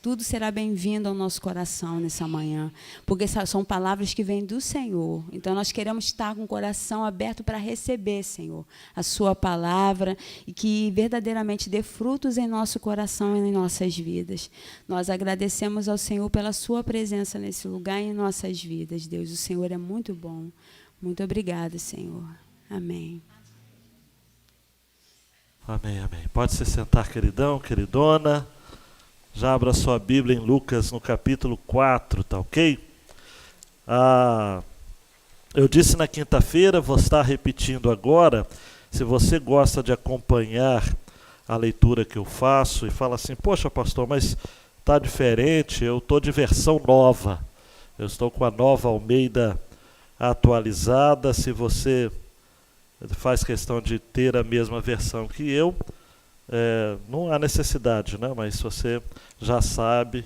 tudo será bem-vindo ao nosso coração nessa manhã, porque são palavras que vêm do Senhor. Então, nós queremos estar com o coração aberto para receber, Senhor, a sua palavra e que verdadeiramente dê frutos em nosso coração e em nossas vidas. Nós agradecemos ao Senhor pela sua presença nesse lugar e em nossas vidas, Deus. O Senhor é muito bom. Muito obrigada, Senhor. Amém. Amém, amém. Pode se sentar, queridão, queridona. Já abra sua Bíblia em Lucas, no capítulo 4, tá ok? Eu disse na quinta-feira, vou estar repetindo agora. Se você gosta de acompanhar a leitura que eu faço e fala assim, poxa, pastor, mas está diferente, eu estou de versão nova. Eu estou com a nova Almeida atualizada. Se você faz questão de ter a mesma versão que eu, não há necessidade, né? Mas se você já sabe,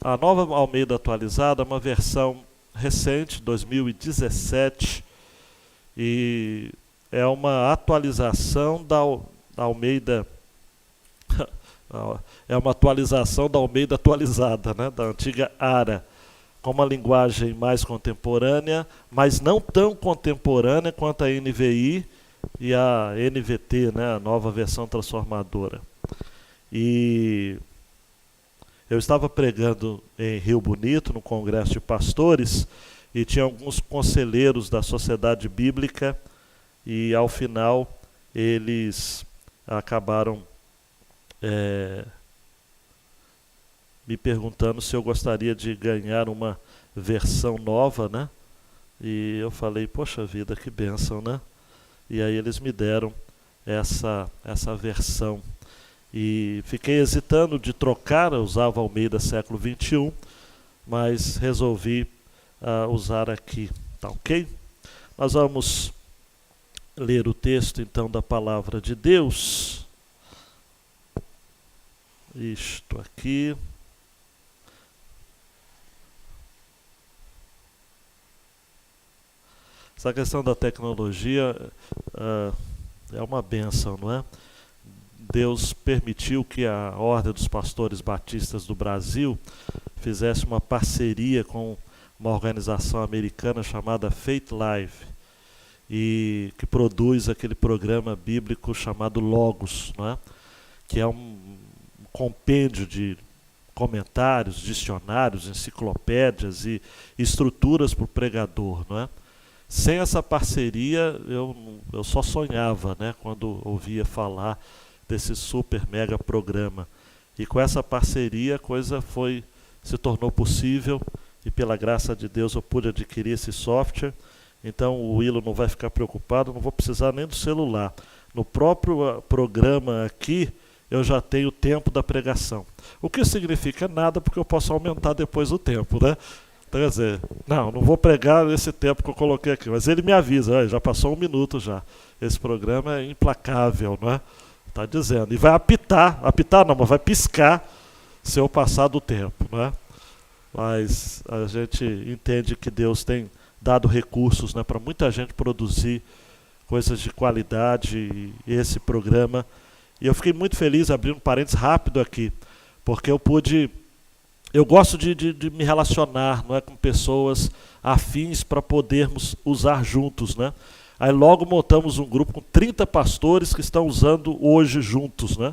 a nova Almeida atualizada é uma versão recente, 2017, e é uma atualização da Almeida, é uma atualização da Almeida atualizada, né? Da antiga ARA, com uma linguagem mais contemporânea, mas não tão contemporânea quanto a NVI e a NVT, né, a nova versão transformadora. E eu estava pregando em Rio Bonito, no Congresso de Pastores, e tinha alguns conselheiros da Sociedade Bíblica, e ao final eles acabaram me perguntando se eu gostaria de ganhar uma versão nova, né? E eu falei, poxa vida, que bênção, né? E aí eles me deram essa versão. E fiquei hesitando de trocar, eu usava Almeida século 21, mas resolvi usar aqui, tá ok? Nós vamos ler o texto então da palavra de Deus. Isto aqui. Essa questão da tecnologia é uma bênção, não é? Deus permitiu que a Ordem dos Pastores Batistas do Brasil fizesse uma parceria com uma organização americana chamada Faith Life, e que produz aquele programa bíblico chamado Logos, não é? Que é um compêndio de comentários, dicionários, enciclopédias e estruturas para o pregador, não é? Sem essa parceria, eu só sonhava, né, quando ouvia falar desse super mega programa. E com essa parceria a coisa se tornou possível, e pela graça de Deus eu pude adquirir esse software. Então o Willo não vai ficar preocupado, não vou precisar nem do celular. No próprio programa aqui, eu já tenho o tempo da pregação. O que significa nada, porque eu posso aumentar depois o tempo, né? Quer dizer, não vou pregar nesse tempo que eu coloquei aqui, mas ele me avisa, já passou 1 minuto já. Esse programa é implacável, não é? Está dizendo. E vai apitar não, mas vai piscar se eu passar do tempo, não é? Mas a gente entende que Deus tem dado recursos, né, para muita gente produzir coisas de qualidade, e esse programa. E eu fiquei muito feliz, abrindo um parênteses rápido aqui, porque eu gosto de me relacionar, não é, com pessoas afins para podermos usar juntos, né? Aí logo montamos um grupo com 30 pastores que estão usando hoje juntos, né?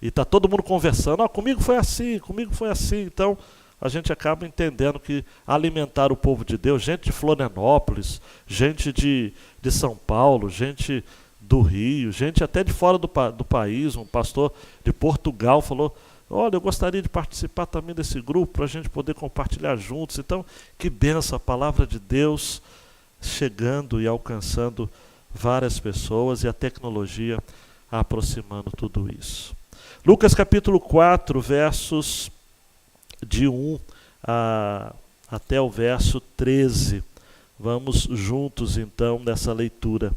E está todo mundo conversando, comigo foi assim. Então a gente acaba entendendo que alimentar o povo de Deus, gente de Florianópolis, gente de São Paulo, gente do Rio, gente até de fora do país, um pastor de Portugal falou, olha, eu gostaria de participar também desse grupo, para a gente poder compartilhar juntos. Então, que benção a palavra de Deus chegando e alcançando várias pessoas, e a tecnologia aproximando tudo isso. Lucas capítulo 4, versos de 1 até o verso 13. Vamos juntos então nessa leitura.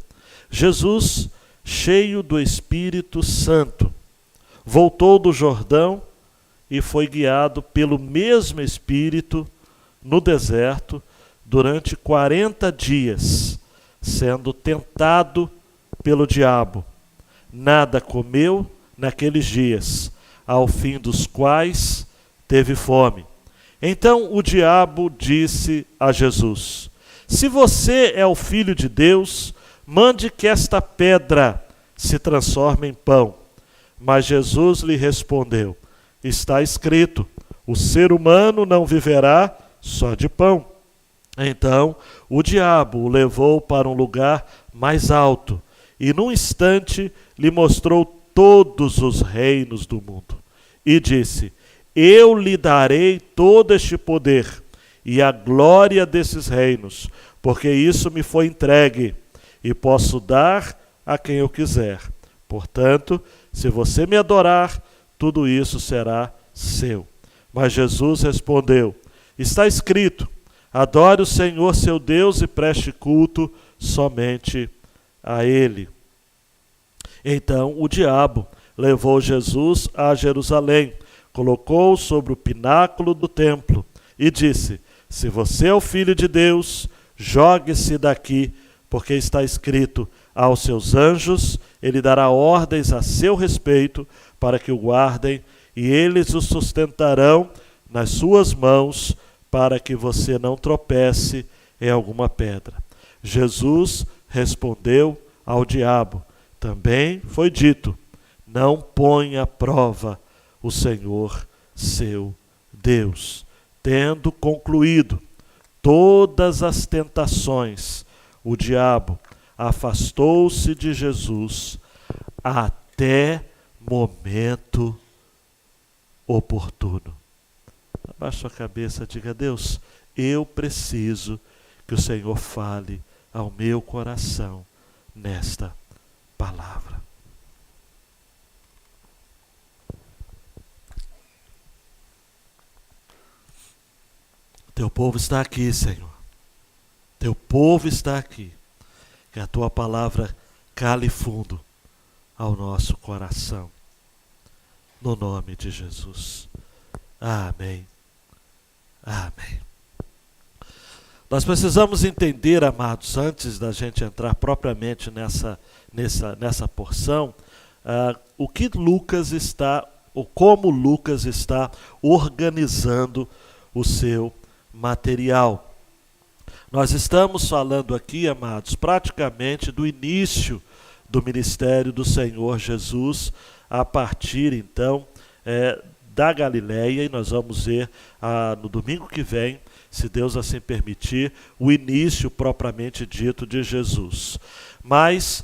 Jesus, cheio do Espírito Santo, voltou do Jordão e foi guiado pelo mesmo Espírito no deserto durante 40 dias, sendo tentado pelo diabo. Nada comeu naqueles dias, ao fim dos quais teve fome. Então o diabo disse a Jesus: se você é o Filho de Deus, mande que esta pedra se transforme em pão. Mas Jesus lhe respondeu: está escrito, o ser humano não viverá só de pão. Então o diabo o levou para um lugar mais alto e num instante lhe mostrou todos os reinos do mundo. E disse: eu lhe darei todo este poder e a glória desses reinos, porque isso me foi entregue e posso dar a quem eu quiser. Portanto, se você me adorar, tudo isso será seu. Mas Jesus respondeu: está escrito, adore o Senhor seu Deus e preste culto somente a Ele. Então o diabo levou Jesus a Jerusalém, colocou-o sobre o pináculo do templo e disse: se você é o Filho de Deus, jogue-se daqui, porque está escrito, aos seus anjos ele dará ordens a seu respeito para que o guardem, e eles o sustentarão nas suas mãos, para que você não tropece em alguma pedra. Jesus respondeu ao diabo: também foi dito, não ponha à prova o Senhor seu Deus. Tendo concluído todas as tentações, o diabo afastou-se de Jesus até momento oportuno. Abaixa a cabeça, diga: Deus, eu preciso que o Senhor fale ao meu coração nesta palavra. Teu povo está aqui, Senhor. Teu povo está aqui. Que a tua palavra cale fundo ao nosso coração. No nome de Jesus. Amém. Amém. Nós precisamos entender, amados, antes da gente entrar propriamente nessa porção, o que Lucas está, ou como Lucas está organizando o seu material. Nós estamos falando aqui, amados, praticamente do início do ministério do Senhor Jesus, a partir então da Galileia, e nós vamos ver no domingo que vem, se Deus assim permitir, o início propriamente dito de Jesus. Mas,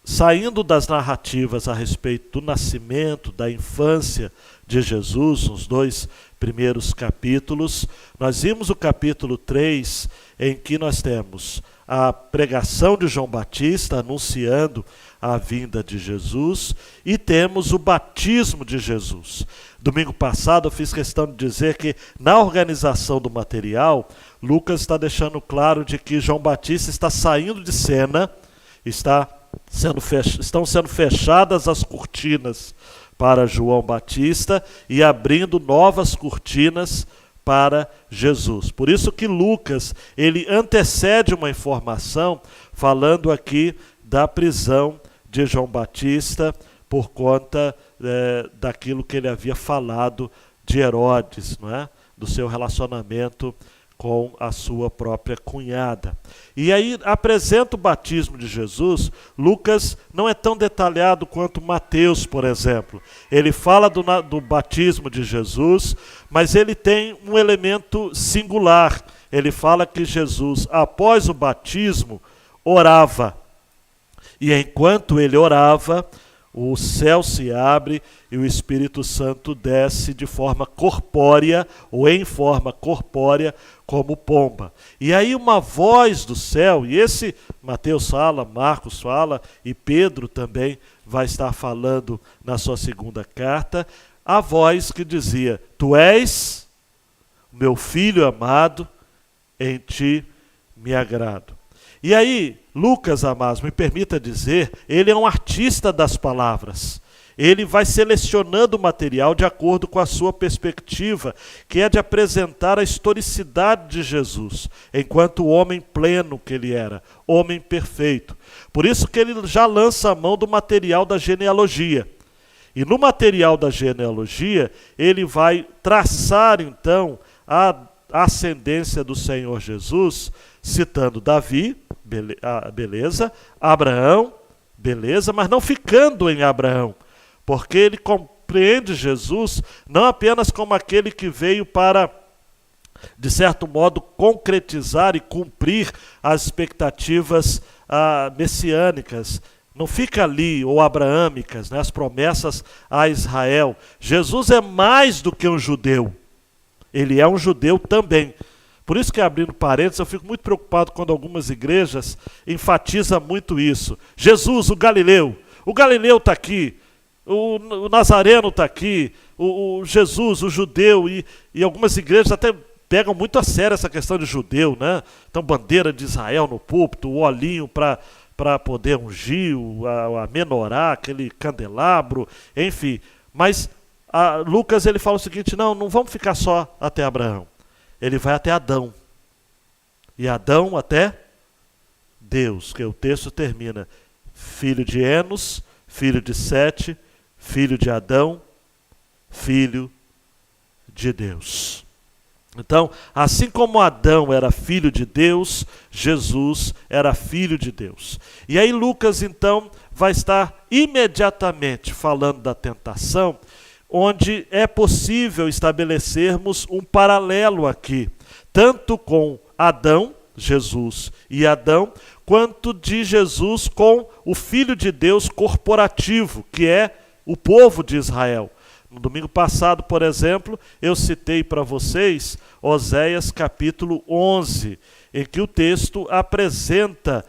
saindo das narrativas a respeito do nascimento, da infância de Jesus, nos 2 primeiros capítulos, nós vimos o capítulo 3, em que nós temos a pregação de João Batista anunciando a vinda de Jesus, e temos o batismo de Jesus. Domingo passado eu fiz questão de dizer que na organização do material, Lucas está deixando claro de que João Batista está saindo de cena, estão sendo fechadas as cortinas para João Batista e abrindo novas cortinas para Jesus. Por isso que Lucas, ele antecede uma informação falando aqui da prisão de João Batista por conta daquilo que ele havia falado de Herodes, não é? Do seu relacionamento com a sua própria cunhada. E aí apresenta o batismo de Jesus. Lucas não é tão detalhado quanto Mateus, por exemplo. Ele fala do batismo de Jesus, mas ele tem um elemento singular. Ele fala que Jesus, após o batismo, orava. E enquanto ele orava, o céu se abre e o Espírito Santo desce de forma corpórea, ou em forma corpórea, como pomba. E aí uma voz do céu, e esse Mateus fala, Marcos fala, e Pedro também vai estar falando na sua segunda carta, a voz que dizia: tu és meu filho amado, em ti me agrado. E aí, Lucas, amados, me permita dizer, ele é um artista das palavras. Ele vai selecionando o material de acordo com a sua perspectiva, que é de apresentar a historicidade de Jesus, enquanto homem pleno que ele era, homem perfeito. Por isso que ele já lança a mão do material da genealogia. E no material da genealogia, ele vai traçar então a ascendência do Senhor Jesus, citando Davi, beleza, Abraão, beleza, mas não ficando em Abraão, porque ele compreende Jesus não apenas como aquele que veio para, de certo modo, concretizar e cumprir as expectativas messiânicas. Não fica ali, ou abraâmicas, né, as promessas a Israel. Jesus é mais do que um judeu. Ele é um judeu também. Por isso que, abrindo parênteses, eu fico muito preocupado quando algumas igrejas enfatizam muito isso. Jesus, o Galileu está aqui, o Nazareno está aqui, o Jesus, o judeu, e algumas igrejas até pegam muito a sério essa questão de judeu, né? Então, bandeira de Israel no púlpito, o olhinho para poder ungir, a menorá, aquele candelabro, enfim. Mas Lucas ele fala o seguinte, não vamos ficar só até Abraão. Ele vai até Adão. E Adão até Deus, que o texto termina. Filho de Enos, filho de Sete, filho de Adão, filho de Deus. Então, assim como Adão era filho de Deus, Jesus era filho de Deus. E aí Lucas, então, vai estar imediatamente falando da tentação, onde é possível estabelecermos um paralelo aqui, tanto com Adão, Jesus e Adão, quanto de Jesus com o Filho de Deus corporativo, que é o povo de Israel. No domingo passado, por exemplo, eu citei para vocês Oséias capítulo 11, em que o texto apresenta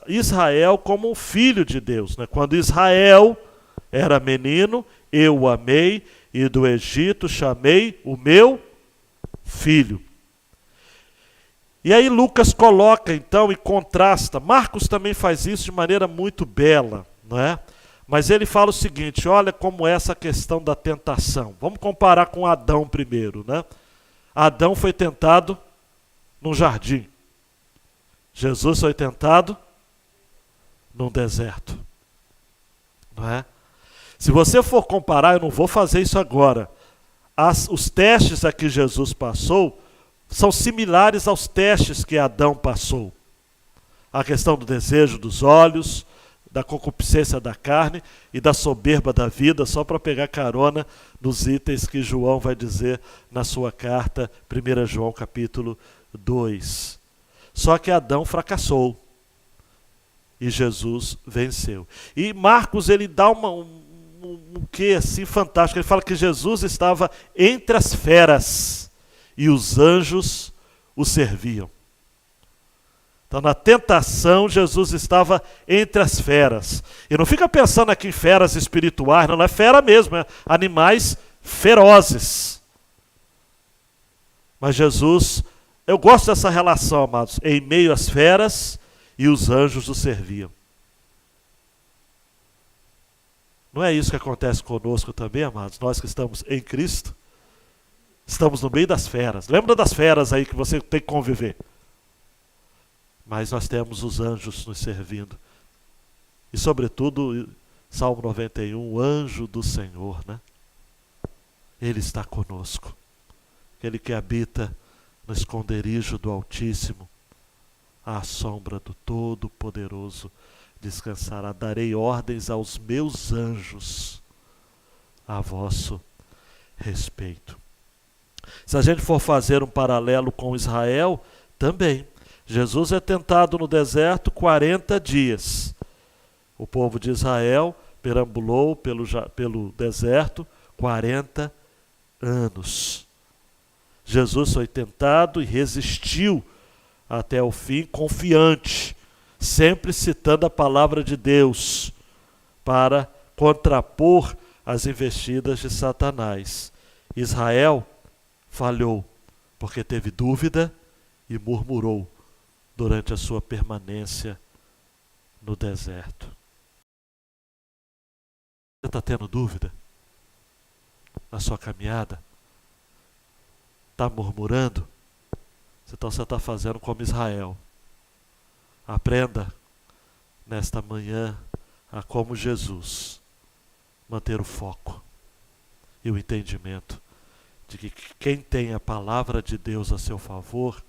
Israel como um filho de Deus, né? Quando Israel era menino, eu o amei, e do Egito chamei o meu filho. E aí Lucas coloca então e contrasta, Marcos também faz isso de maneira muito bela, não é? Mas ele fala o seguinte, olha como é essa questão da tentação. Vamos comparar com Adão primeiro, né? Adão foi tentado num jardim. Jesus foi tentado num deserto. Não é? Se você for comparar, eu não vou fazer isso agora, os testes a que Jesus passou são similares aos testes que Adão passou. A questão do desejo dos olhos, da concupiscência da carne e da soberba da vida, só para pegar carona nos itens que João vai dizer na sua carta, 1 João capítulo 2. Só que Adão fracassou e Jesus venceu. E Marcos ele dá um quê assim fantástico, ele fala que Jesus estava entre as feras e os anjos o serviam. Então, na tentação, Jesus estava entre as feras. E não fica pensando aqui em feras espirituais, não é fera mesmo, é animais ferozes. Mas Jesus, eu gosto dessa relação, amados, em meio às feras e os anjos o serviam. Não é isso que acontece conosco também, amados? Nós que estamos em Cristo, estamos no meio das feras. Lembra das feras aí que você tem que conviver? Mas nós temos os anjos nos servindo. E sobretudo, Salmo 91, o anjo do Senhor, né? Ele está conosco. Aquele que habita no esconderijo do Altíssimo, à sombra do Todo-Poderoso descansará. Darei ordens aos meus anjos a vosso respeito. Se a gente for fazer um paralelo com Israel, também. Jesus é tentado no deserto 40 dias. O povo de Israel perambulou pelo deserto 40 anos. Jesus foi tentado e resistiu até o fim, confiante, sempre citando a palavra de Deus para contrapor as investidas de Satanás. Israel falhou porque teve dúvida e murmurou durante a sua permanência no deserto. Você está tendo dúvida na sua caminhada? Está murmurando? Então você está fazendo como Israel. Aprenda nesta manhã a, como Jesus, manter o foco e o entendimento de que quem tem a palavra de Deus a seu favor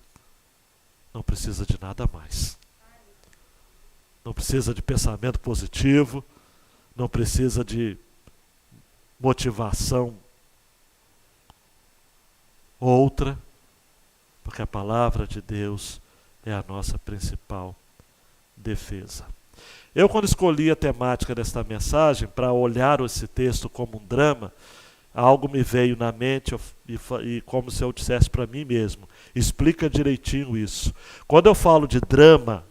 não precisa de nada mais. Não precisa de pensamento positivo, não precisa de motivação outra, porque a palavra de Deus é a nossa principal defesa. Eu, quando escolhi a temática desta mensagem, para olhar esse texto como um drama, algo me veio na mente e como se eu dissesse para mim mesmo, explica direitinho isso. Quando eu falo de drama,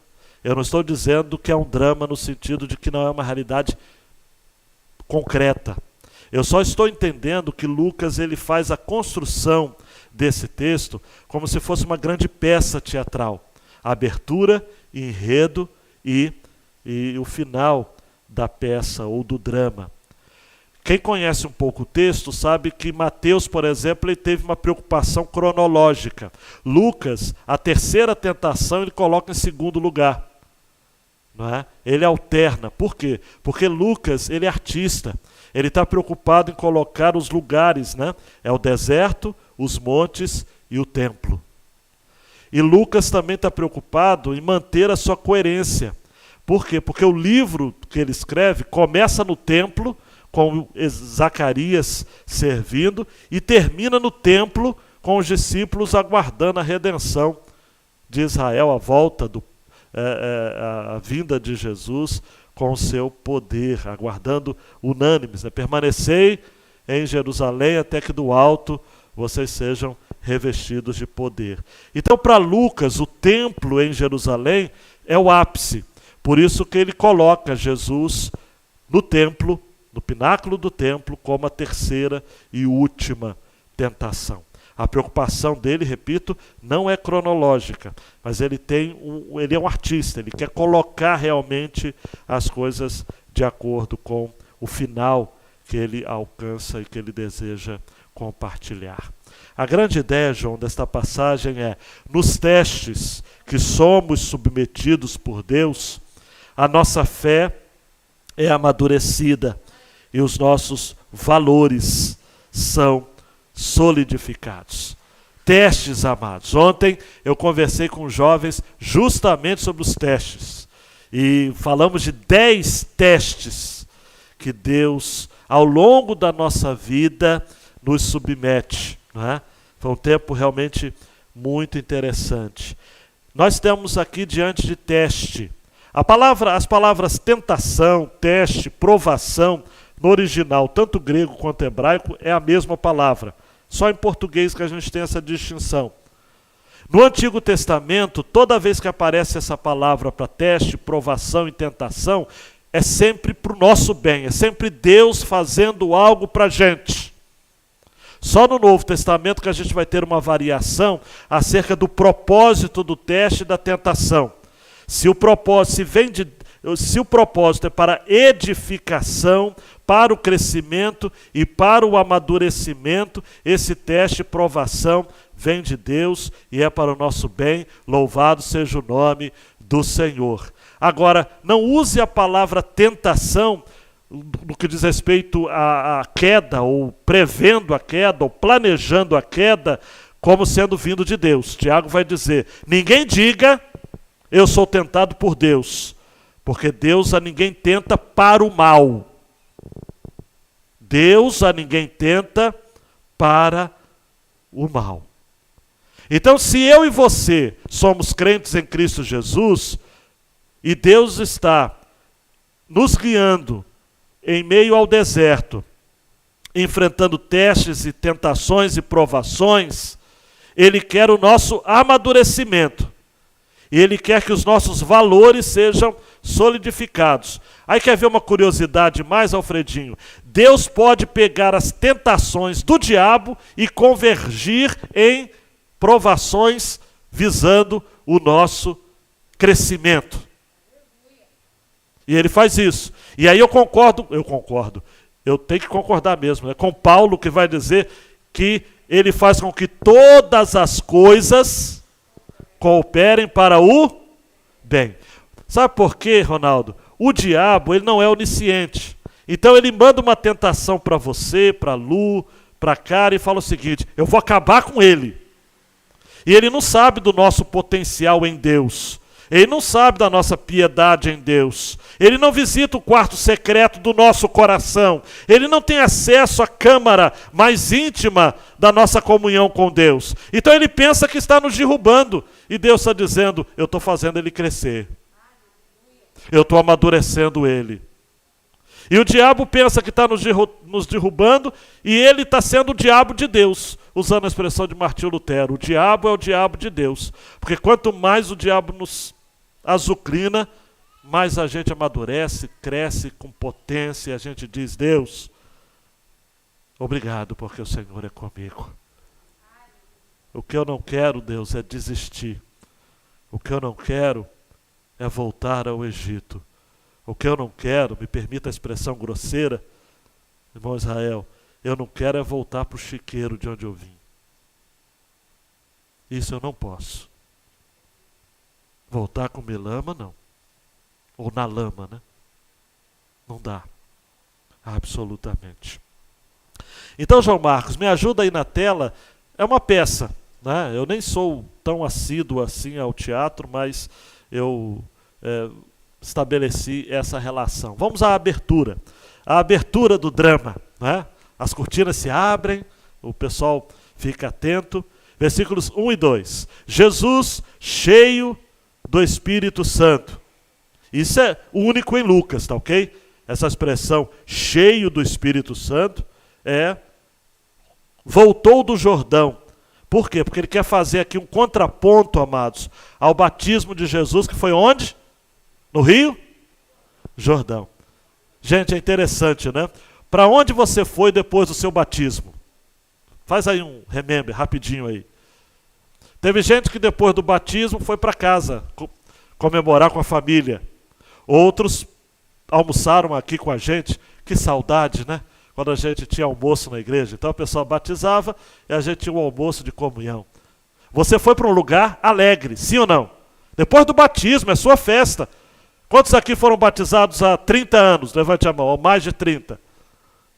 eu não estou dizendo que é um drama no sentido de que não é uma realidade concreta. Eu só estou entendendo que Lucas ele faz a construção desse texto como se fosse uma grande peça teatral. Abertura, enredo e o final da peça ou do drama. Quem conhece um pouco o texto sabe que Mateus, por exemplo, ele teve uma preocupação cronológica. Lucas, a terceira tentação, ele coloca em segundo lugar. Não é? Ele alterna. Por quê? Porque Lucas ele é artista. Ele está preocupado em colocar os lugares, né? É o deserto, os montes e o templo. E Lucas também está preocupado em manter a sua coerência. Por quê? Porque o livro que ele escreve começa no templo, com Zacarias servindo, e termina no templo com os discípulos aguardando a redenção de Israel, a volta, a vinda de Jesus com o seu poder, aguardando unânimes. Permanecei em Jerusalém até que do alto vocês sejam revestidos de poder. Então, para Lucas, o templo em Jerusalém é o ápice. Por isso que ele coloca Jesus no templo, no pináculo do templo, como a terceira e última tentação. A preocupação dele, repito, não é cronológica, mas ele é um artista, ele quer colocar realmente as coisas de acordo com o final que ele alcança e que ele deseja compartilhar. A grande ideia, João, desta passagem é, nos testes que somos submetidos por Deus, a nossa fé é amadurecida e os nossos valores são solidificados. Testes, amados. Ontem eu conversei com jovens justamente sobre os testes. E falamos de 10 testes que Deus, ao longo da nossa vida, nos submete. Não é? Foi um tempo realmente muito interessante. Nós temos aqui diante de teste. As palavras tentação, teste, provação, no original, tanto grego quanto hebraico, é a mesma palavra. Só em português que a gente tem essa distinção. No Antigo Testamento, toda vez que aparece essa palavra para teste, provação e tentação, é sempre para o nosso bem, é sempre Deus fazendo algo para a gente. Só no Novo Testamento que a gente vai ter uma variação acerca do propósito do teste e da tentação. Se o propósito é para edificação, para o crescimento e para o amadurecimento, esse teste e provação vem de Deus e é para o nosso bem. Louvado seja o nome do Senhor. Agora, não use a palavra tentação no que diz respeito à queda, ou prevendo a queda, ou planejando a queda, como sendo vindo de Deus. Tiago vai dizer, ninguém diga, eu sou tentado por Deus, porque Deus a ninguém tenta para o mal. Deus a ninguém tenta para o mal. Então, se eu e você somos crentes em Cristo Jesus, e Deus está nos guiando em meio ao deserto, enfrentando testes e tentações e provações, Ele quer o nosso amadurecimento. E Ele quer que os nossos valores sejam solidificados. Aí quer ver uma curiosidade mais, Alfredinho? Deus pode pegar as tentações do diabo e convergir em provações visando o nosso crescimento. E Ele faz isso. E aí eu concordo, eu tenho que concordar mesmo, né, com Paulo, que vai dizer que Ele faz com que todas as coisas cooperem para o bem. Sabe por quê, Ronaldo? O diabo, ele não é onisciente. Então ele manda uma tentação para você, para Lu, para Cara, e fala o seguinte: eu vou acabar com ele. E ele não sabe do nosso potencial em Deus. Ele não sabe da nossa piedade em Deus. Ele não visita o quarto secreto do nosso coração. Ele não tem acesso à câmara mais íntima da nossa comunhão com Deus. Então ele pensa que está nos derrubando. E Deus está dizendo: eu estou fazendo ele crescer. Eu estou amadurecendo ele. E o diabo pensa que está nos derrubando, e ele está sendo o diabo de Deus, usando a expressão de Martinho Lutero. O diabo é o diabo de Deus. Porque quanto mais o diabo nos azucrina, mais a gente amadurece, cresce com potência, e a gente diz: Deus, obrigado porque o Senhor é comigo. O que eu não quero, Deus, é desistir. O que eu não quero é voltar ao Egito. O que eu não quero, me permita a expressão grosseira, irmão Israel, eu não quero é voltar para o chiqueiro de onde eu vim. Isso eu não posso. Voltar com lama, não. Ou na lama, né? Não dá. Absolutamente. Então, João Marcos, me ajuda aí na tela. É uma peça, né? Eu nem sou tão assíduo assim ao teatro, mas eu estabeleci essa relação. Vamos à abertura. A abertura do drama, né? As cortinas se abrem, o pessoal fica atento. Versículos 1 e 2. Jesus cheio do Espírito Santo. Isso é único em Lucas, tá ok? Essa expressão cheio do Espírito Santo voltou do Jordão. Por quê? Porque ele quer fazer aqui um contraponto, amados, ao batismo de Jesus, que foi onde? No Rio Jordão. Gente, é interessante, né? Para onde você foi depois do seu batismo? Faz aí um remember, rapidinho aí. Teve gente que depois do batismo foi para casa comemorar com a família. Outros almoçaram aqui com a gente. Que saudade, né? Quando a gente tinha almoço na igreja. Então a pessoa batizava e a gente tinha um almoço de comunhão. Você foi para um lugar alegre, sim ou não? Depois do batismo, é sua festa. Quantos aqui foram batizados há 30 anos? Levante a mão, ou mais de 30.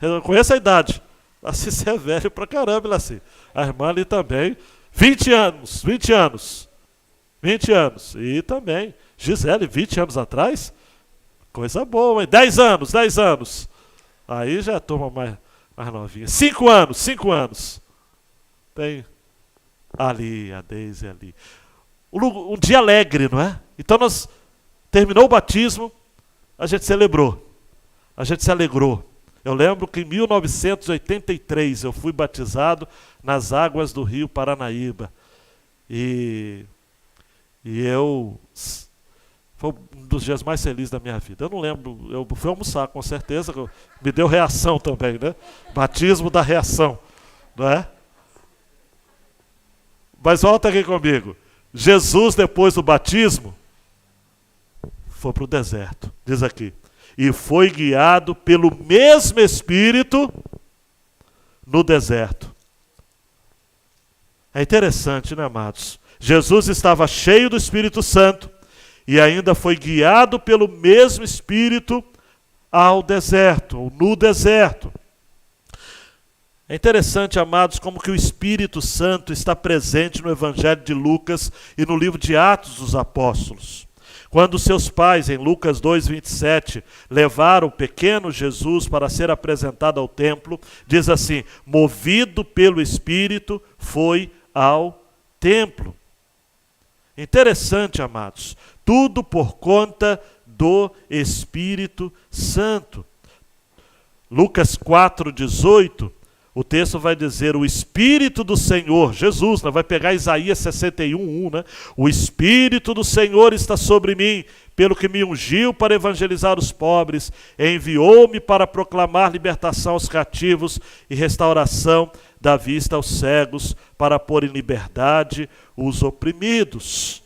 Eu conheço a idade. Assim, você é velho pra caramba, assim. A irmã ali também. 20 anos, 20 anos. 20 anos. E também, Gisele, 20 anos atrás? Coisa boa, hein? 10 anos, 10 anos. Aí já é a turma mais novinha. 5 anos, 5 anos. Tem ali, a Deise ali. Um dia alegre, não é? Então nós terminou o batismo, a gente celebrou. A gente se alegrou. Eu lembro que em 1983 eu fui batizado nas águas do Rio Paranaíba. E foi um dos dias mais felizes da minha vida. Eu não lembro, eu fui almoçar com certeza, me deu reação também, né? Batismo da reação, não é? Mas volta aqui comigo. Jesus, depois do batismo, foi para o deserto, diz aqui. E foi guiado pelo mesmo Espírito no deserto. É interessante, né, amados? Jesus estava cheio do Espírito Santo e ainda foi guiado pelo mesmo Espírito ao deserto, ou no deserto. É interessante, amados, como que o Espírito Santo está presente no Evangelho de Lucas e no livro de Atos dos Apóstolos. Quando seus pais, em Lucas 2:27, levaram o pequeno Jesus para ser apresentado ao templo, diz assim: movido pelo Espírito, foi ao templo. Interessante, amados, tudo por conta do Espírito Santo. Lucas 4:18, o texto vai dizer: o Espírito do Senhor, Jesus, vai pegar Isaías 61:1, né? O Espírito do Senhor está sobre mim, pelo que me ungiu para evangelizar os pobres, enviou-me para proclamar libertação aos cativos e restauração da vista aos cegos, para pôr em liberdade os oprimidos.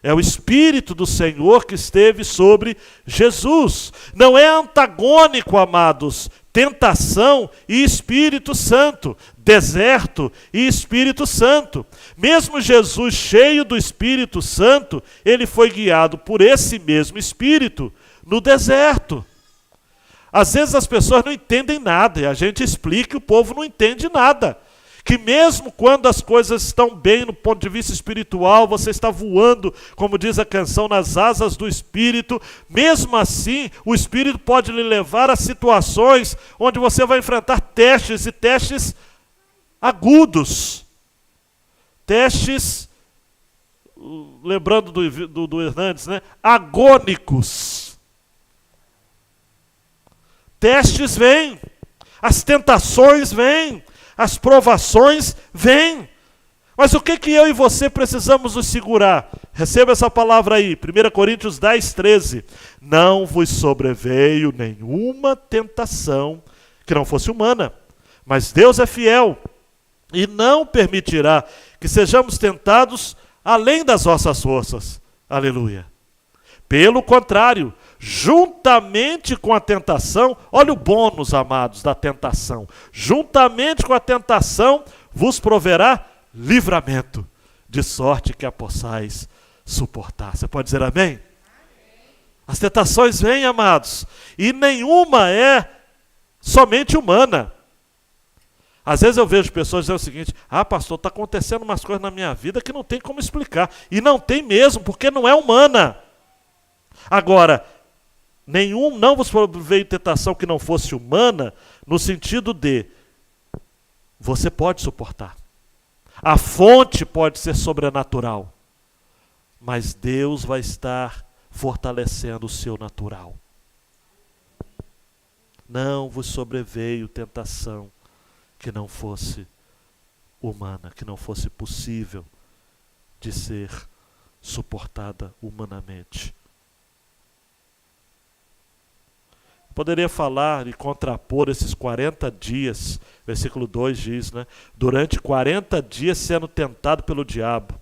É o Espírito do Senhor que esteve sobre Jesus. Não é antagônico, amados, tentação e Espírito Santo, deserto e Espírito Santo. Mesmo Jesus cheio do Espírito Santo, ele foi guiado por esse mesmo Espírito no deserto. Às vezes as pessoas não entendem nada, e a gente explica e o povo não entende nada. Que mesmo quando as coisas estão bem no ponto de vista espiritual, você está voando, como diz a canção, nas asas do Espírito, mesmo assim, o Espírito pode lhe levar a situações onde você vai enfrentar testes, e testes agudos. Testes, lembrando do Hernandes, né? Agônicos. Testes vêm, as tentações vêm, as provações vêm. Mas o que eu e você precisamos nos segurar? Receba essa palavra aí, 1 Coríntios 10, 13. Não vos sobreveio nenhuma tentação que não fosse humana, mas Deus é fiel e não permitirá que sejamos tentados além das nossas forças. Aleluia. Pelo contrário, juntamente com a tentação, olha o bônus, amados, da tentação. Juntamente com a tentação vos proverá livramento, de sorte que a possais suportar. Você pode dizer amém? Amém. As tentações vêm, amados, e nenhuma é somente humana. Às vezes eu vejo pessoas dizendo o seguinte: pastor, está acontecendo umas coisas na minha vida que não tem como explicar. E não tem mesmo, porque não é humana. Agora, não vos veio tentação que não fosse humana, no sentido de você pode suportar. A fonte pode ser sobrenatural, mas Deus vai estar fortalecendo o seu natural. Não vos sobreveio tentação que não fosse humana, que não fosse possível de ser suportada humanamente. Poderia falar e contrapor esses 40 dias, versículo 2 diz, né? Durante 40 dias sendo tentado pelo diabo.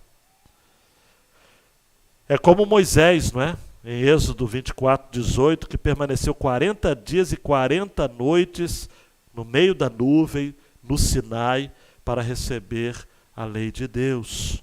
É como Moisés, não é? Em Êxodo 24, 18, que permaneceu 40 dias e 40 noites no meio da nuvem, no Sinai, para receber a lei de Deus.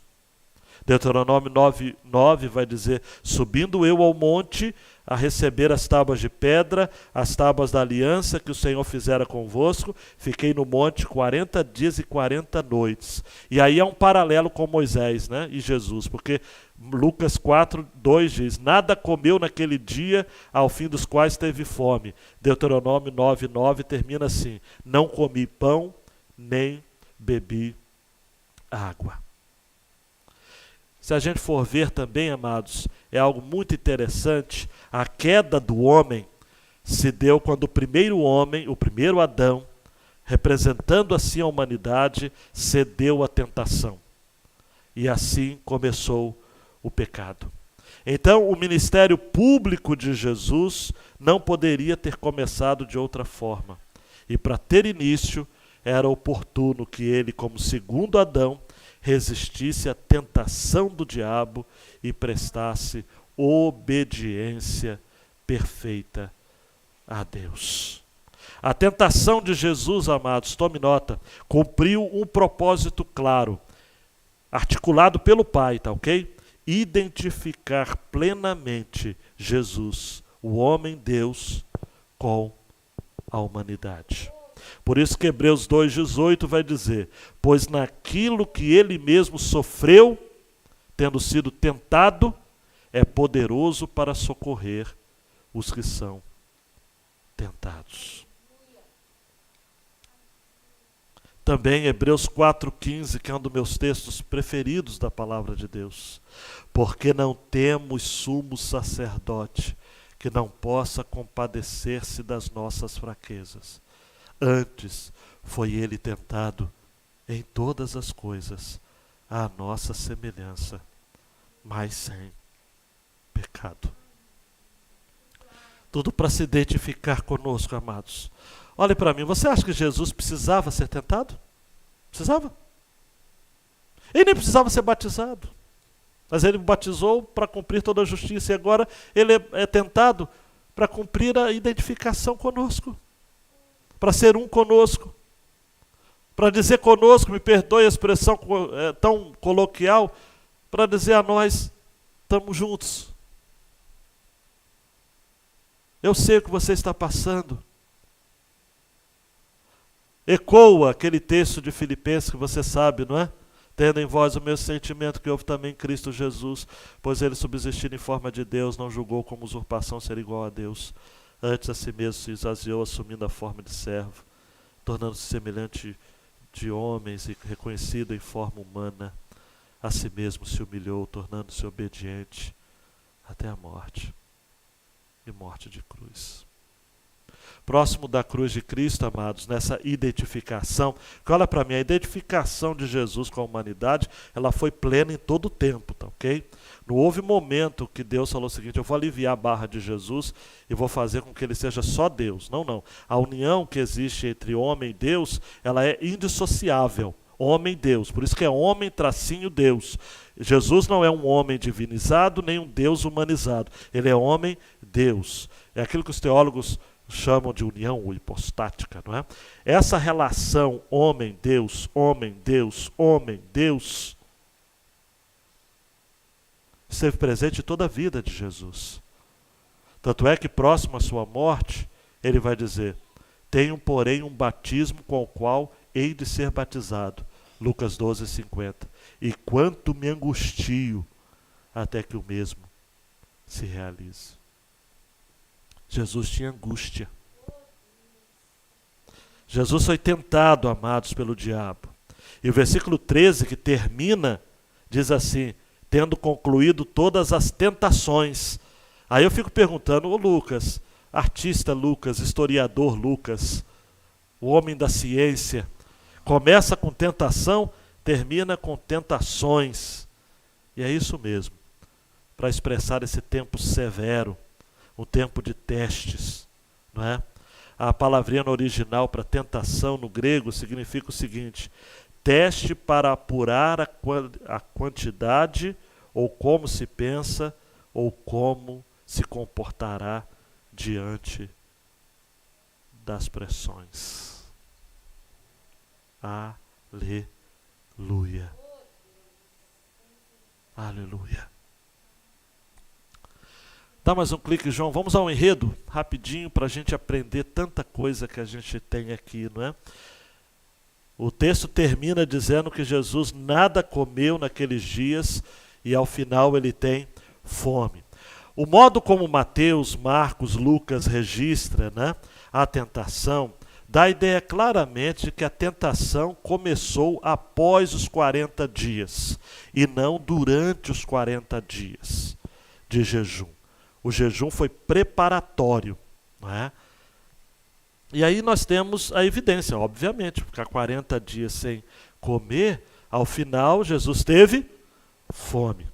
Deuteronômio 9, 9 vai dizer: subindo eu ao monte a receber as tábuas de pedra, as tábuas da aliança que o Senhor fizera convosco, fiquei no monte 40 dias e 40 noites. E aí é um paralelo com Moisés, né, e Jesus, porque Lucas 4, 2 diz: nada comeu naquele dia, ao fim dos quais teve fome. Deuteronômio 9, 9 termina assim: não comi pão, nem bebi água. Se a gente for ver também, amados, é algo muito interessante. A queda do homem se deu quando o primeiro homem, o primeiro Adão, representando assim a humanidade, cedeu à tentação. E assim começou o pecado. Então, o ministério público de Jesus não poderia ter começado de outra forma. E para ter início, era oportuno que ele, como segundo Adão, resistisse à tentação do diabo e prestasse obediência perfeita a Deus. A tentação de Jesus, amados, tome nota, cumpriu um propósito claro, articulado pelo Pai, tá ok? Identificar plenamente Jesus, o homem Deus, com a humanidade. Por isso que Hebreus 2,18 vai dizer: pois naquilo que ele mesmo sofreu, tendo sido tentado, é poderoso para socorrer os que são tentados. Também Hebreus 4,15, que é um dos meus textos preferidos da palavra de Deus. Porque não temos sumo sacerdote que não possa compadecer-se das nossas fraquezas. Antes foi ele tentado em todas as coisas, à nossa semelhança, mas sem pecado. Tudo para se identificar conosco, amados. Olhe para mim, você acha que Jesus precisava ser tentado? Precisava? Ele nem precisava ser batizado. Mas ele batizou para cumprir toda a justiça, e agora ele é tentado para cumprir a identificação conosco. Para ser um conosco, para dizer conosco, me perdoe a expressão tão coloquial, para dizer a nós, estamos juntos. Eu sei o que você está passando, Ecoa aquele texto de Filipenses que você sabe, não é? Tendo em vós o mesmo sentimento que houve também em Cristo Jesus, pois ele, subsistindo em forma de Deus, não julgou como usurpação ser igual a Deus. Antes a si mesmo se esvaziou, assumindo a forma de servo, tornando-se semelhante de homens e reconhecido em forma humana. A si mesmo se humilhou, tornando-se obediente até a morte, e morte de cruz. Próximo da cruz de Cristo, amados, nessa identificação, que olha para mim, a identificação de Jesus com a humanidade, ela foi plena em todo o tempo, tá ok? Não houve momento que Deus falou o seguinte: eu vou aliviar a barra de Jesus e vou fazer com que ele seja só Deus. Não, não. A união que existe entre homem e Deus, ela é indissociável. Homem e Deus, por isso que é homem tracinho Deus. Jesus não é um homem divinizado, nem um Deus humanizado. Ele é homem, Deus. É aquilo que os teólogos chamam de união hipostática, não é? Essa relação homem-Deus, homem-Deus, homem-Deus, esteve presente em toda a vida de Jesus. Tanto é que próximo à sua morte, ele vai dizer: tenho, porém, um batismo com o qual hei de ser batizado. Lucas 12:50. E quanto me angustio até que o mesmo se realize. Jesus tinha angústia. Jesus foi tentado, amados, pelo diabo. E o versículo 13, que termina, diz assim: tendo concluído todas as tentações. Aí eu fico perguntando, ô Lucas, artista Lucas, historiador Lucas, o homem da ciência, começa com tentação, termina com tentações. E é isso mesmo, para expressar esse tempo severo, um tempo de testes, não é? A palavrinha no original para tentação no grego significa o seguinte: teste para apurar a quantidade, ou como se pensa, ou como se comportará diante das pressões. Aleluia. Aleluia. Dá mais um clique, João. Vamos ao enredo, rapidinho, para a gente aprender tanta coisa que a gente tem aqui, não é? O texto termina dizendo que Jesus nada comeu naqueles dias e ao final ele tem fome. O modo como Mateus, Marcos, Lucas registra, né, a tentação, dá a ideia claramente de que a tentação começou após os 40 dias e não durante os 40 dias de jejum. O jejum foi preparatório, não é? E aí nós temos a evidência, obviamente, ficar 40 dias sem comer, ao final Jesus teve fome.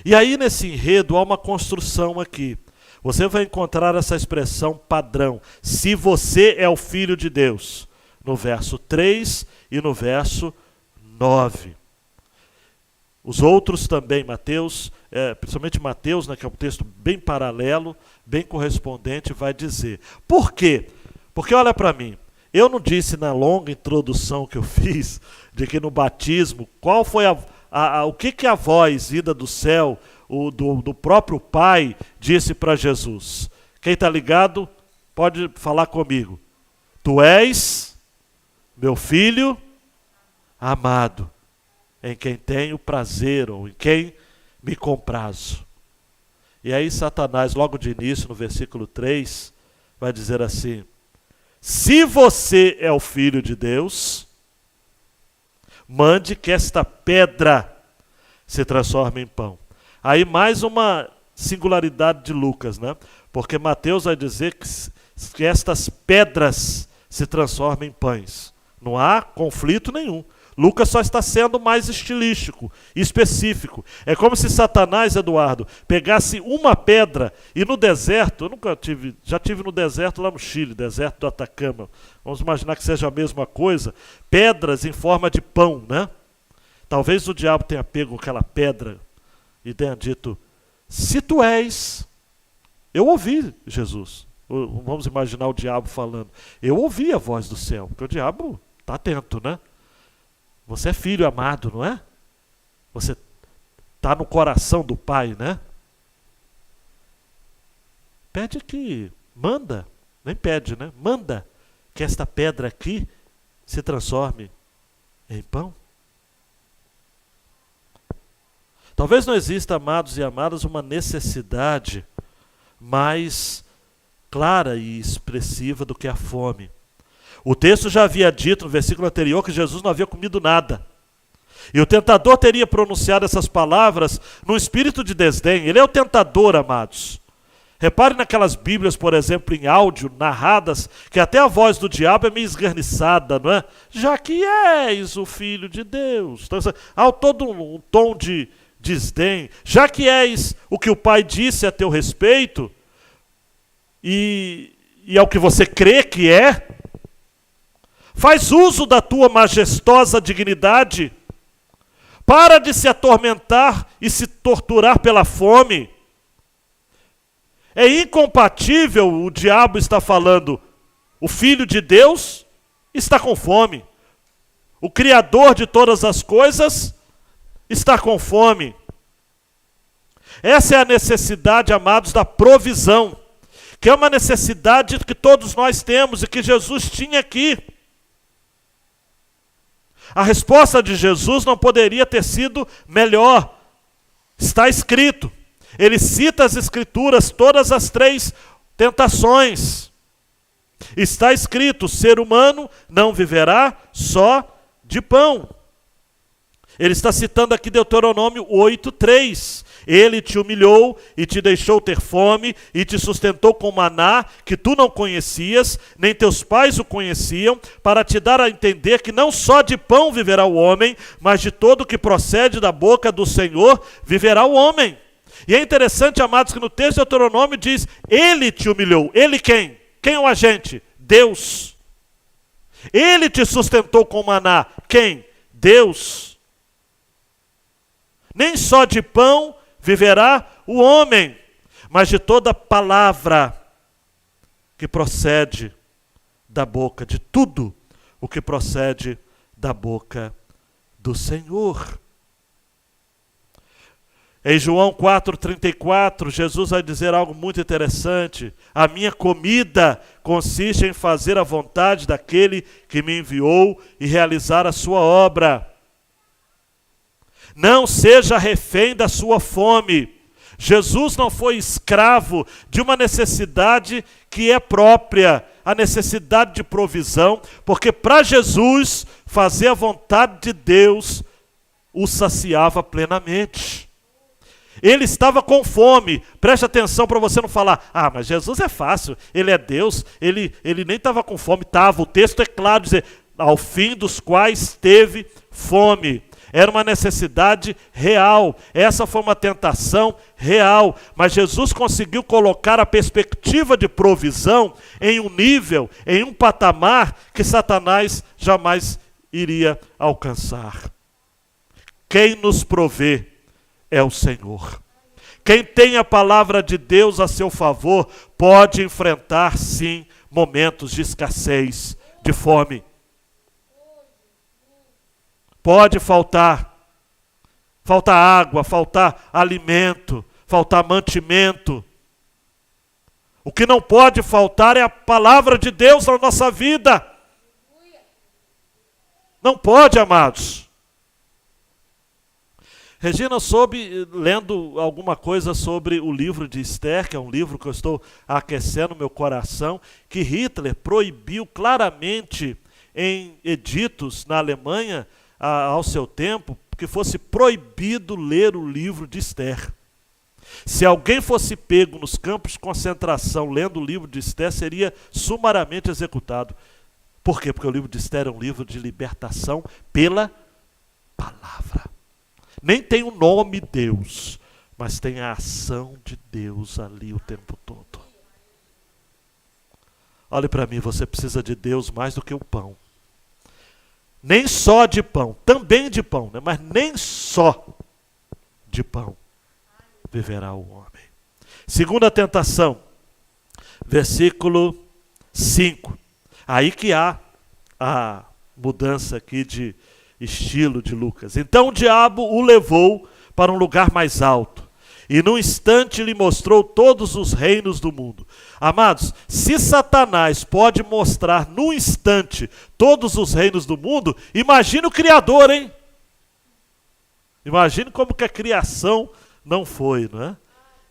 E aí nesse enredo há uma construção aqui. Você vai encontrar essa expressão padrão: se você é o Filho de Deus, no verso 3 e no verso 9. Os outros também, Mateus, principalmente Mateus, né, que é um texto bem paralelo, bem correspondente, vai dizer. Por quê? Porque olha para mim, eu não disse na longa introdução que eu fiz, de que no batismo, qual foi o que a voz vinda do céu, do próprio Pai, disse para Jesus? Quem está ligado pode falar comigo. Tu és meu filho amado, em quem tenho prazer, ou em quem me comprazo. E aí Satanás, logo de início, no versículo 3, vai dizer assim: se você é o Filho de Deus, mande que esta pedra se transforme em pão. Aí mais uma singularidade de Lucas, né? Porque Mateus vai dizer que estas pedras se transformem em pães. Não há conflito nenhum. Lucas só está sendo mais estilístico, específico. É como se Satanás, Eduardo, pegasse uma pedra e no deserto, já tive no deserto lá no Chile, deserto do Atacama, vamos imaginar que seja a mesma coisa, pedras em forma de pão, né? Talvez o diabo tenha pego aquela pedra e tenha dito: se tu és, eu ouvi Jesus. Vamos imaginar o diabo falando. Eu ouvi a voz do céu, porque o diabo está atento, né? Você é filho amado, não é? Você está no coração do Pai, né? Pede que, manda, nem pede, né? Manda que esta pedra aqui se transforme em pão? Talvez não exista, amados e amadas, uma necessidade mais clara e expressiva do que a fome. O texto já havia dito no versículo anterior que Jesus não havia comido nada. E o tentador teria pronunciado essas palavras num espírito de desdém. Ele é o tentador, amados. Repare naquelas Bíblias, por exemplo, em áudio, narradas, que até a voz do diabo é meio esgarniçada, não é? Já que és o Filho de Deus. Então, há todo um tom de desdém. Já que és o que o Pai disse a teu respeito, e é o que você crê que é, faz uso da tua majestosa dignidade, para de se atormentar e se torturar pela fome. É incompatível, o diabo está falando, o Filho de Deus está com fome. O Criador de todas as coisas está com fome. Essa é a necessidade, amados, da provisão, que é uma necessidade que todos nós temos e que Jesus tinha aqui. A resposta de Jesus não poderia ter sido melhor. Está escrito. Ele cita as Escrituras, todas as 3 tentações. Está escrito, o ser humano não viverá só de pão. Ele está citando aqui Deuteronômio 8:3. Ele te humilhou e te deixou ter fome e te sustentou com maná que tu não conhecias, nem teus pais o conheciam, para te dar a entender que não só de pão viverá o homem, mas de todo o que procede da boca do Senhor viverá o homem. E é interessante, amados, que no texto de Deuteronômio diz, ele te humilhou. Ele quem? Quem é o agente? Deus. Ele te sustentou com maná. Quem? Deus. Nem só de pão viverá o homem, mas de toda palavra que procede da boca, de tudo o que procede da boca do Senhor. Em João 4,34, Jesus vai dizer algo muito interessante. A minha comida consiste em fazer a vontade daquele que me enviou e realizar a sua obra. Não seja refém da sua fome. Jesus não foi escravo de uma necessidade que é própria, a necessidade de provisão, porque para Jesus fazer a vontade de Deus o saciava plenamente. Ele estava com fome. Preste atenção para você não falar, mas Jesus é fácil, ele é Deus, ele nem estava com fome. Estava, o texto é claro, dizer, ao fim dos quais teve fome. Era uma necessidade real. Essa foi uma tentação real. Mas Jesus conseguiu colocar a perspectiva de provisão em um nível, em um patamar que Satanás jamais iria alcançar. Quem nos provê é o Senhor. Quem tem a palavra de Deus a seu favor pode enfrentar, sim, momentos de escassez, de fome. Pode faltar água, faltar alimento, faltar mantimento. O que não pode faltar é a palavra de Deus na nossa vida. Não pode, amados. Regina, soube, lendo alguma coisa sobre o livro de Esther, que é um livro que eu estou aquecendo meu coração, que Hitler proibiu claramente em editos na Alemanha, ao seu tempo, que fosse proibido ler o livro de Esther. Se alguém fosse pego nos campos de concentração lendo o livro de Esther, seria sumariamente executado. Por quê? Porque o livro de Esther é um livro de libertação pela palavra. Nem tem o nome Deus, mas tem a ação de Deus ali o tempo todo. Olhe para mim, você precisa de Deus mais do que o pão. Nem só de pão, também de pão, né? Mas nem só de pão viverá o homem. Segunda tentação, versículo 5. Aí que há a mudança aqui de estilo de Lucas. Então o diabo o levou para um lugar mais alto e num instante lhe mostrou todos os reinos do mundo. Amados, se Satanás pode mostrar num instante todos os reinos do mundo, imagine o Criador, hein? Imagine como que a criação não foi, não é?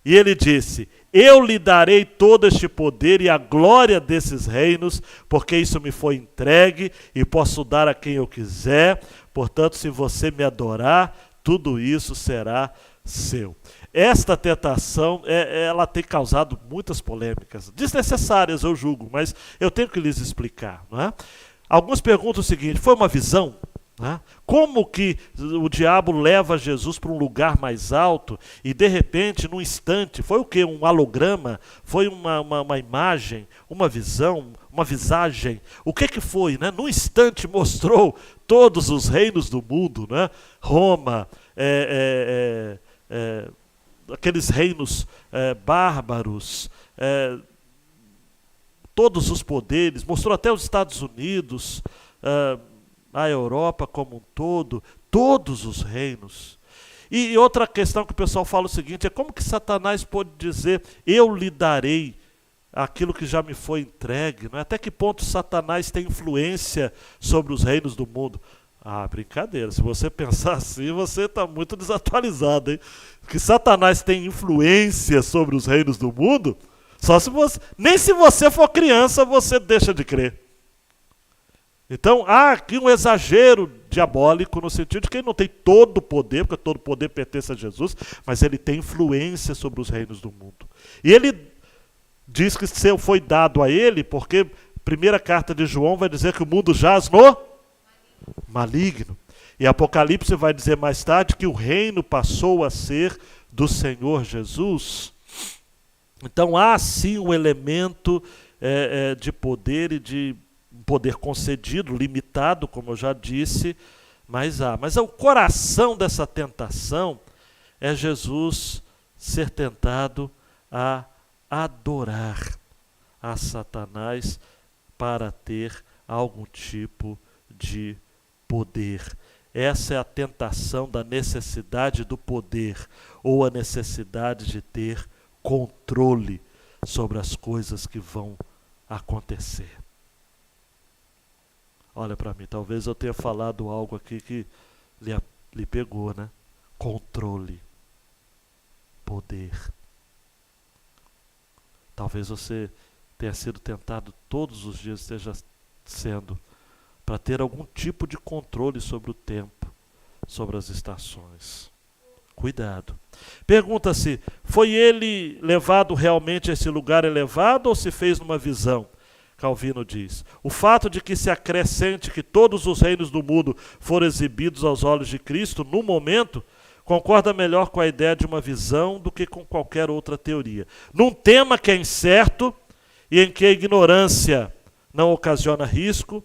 E ele disse: eu lhe darei todo este poder e a glória desses reinos, porque isso me foi entregue e posso dar a quem eu quiser. Portanto, se você me adorar, tudo isso será seu. Esta tentação, ela tem causado muitas polêmicas, desnecessárias, eu julgo, mas eu tenho que lhes explicar, não é? Alguns perguntam o seguinte: foi uma visão? Né? Como que o diabo leva Jesus para um lugar mais alto e de repente, num instante, foi o que? Um holograma? Foi uma imagem? Uma visão? Uma visagem? O que foi? Né? Num instante mostrou todos os reinos do mundo, né? Roma, aqueles reinos bárbaros, todos os poderes, mostrou até os Estados Unidos, a Europa como um todo, todos os reinos. E outra questão que o pessoal fala o seguinte, é como que Satanás pode dizer, eu lhe darei aquilo que já me foi entregue? Não é? Até que ponto Satanás tem influência sobre os reinos do mundo? Ah, brincadeira, se você pensar assim, você está muito desatualizado, hein? Que Satanás tem influência sobre os reinos do mundo, só se você, nem se você for criança, você deixa de crer. Então, há aqui um exagero diabólico no sentido de que ele não tem todo o poder, porque todo o poder pertence a Jesus, mas ele tem influência sobre os reinos do mundo. E ele diz que foi dado a ele, porque a primeira carta de João vai dizer que o mundo jaz no maligno. E Apocalipse vai dizer mais tarde que o reino passou a ser do Senhor Jesus. Então, há sim um elemento de poder e de poder concedido, limitado, como eu já disse, mas há. Mas o coração dessa tentação é Jesus ser tentado a adorar a Satanás para ter algum tipo de poder. Essa é a tentação da necessidade do poder, ou a necessidade de ter controle sobre as coisas que vão acontecer. Olha para mim, talvez eu tenha falado algo aqui que lhe pegou, né? Controle, poder. Talvez você tenha sido tentado todos os dias, esteja sendo, para ter algum tipo de controle sobre o tempo, sobre as estações. Cuidado. Pergunta-se, foi ele levado realmente a esse lugar elevado ou se fez numa visão? Calvino diz, o fato de que se acrescente que todos os reinos do mundo foram exibidos aos olhos de Cristo, no momento, concorda melhor com a ideia de uma visão do que com qualquer outra teoria. Num tema que é incerto e em que a ignorância não ocasiona risco,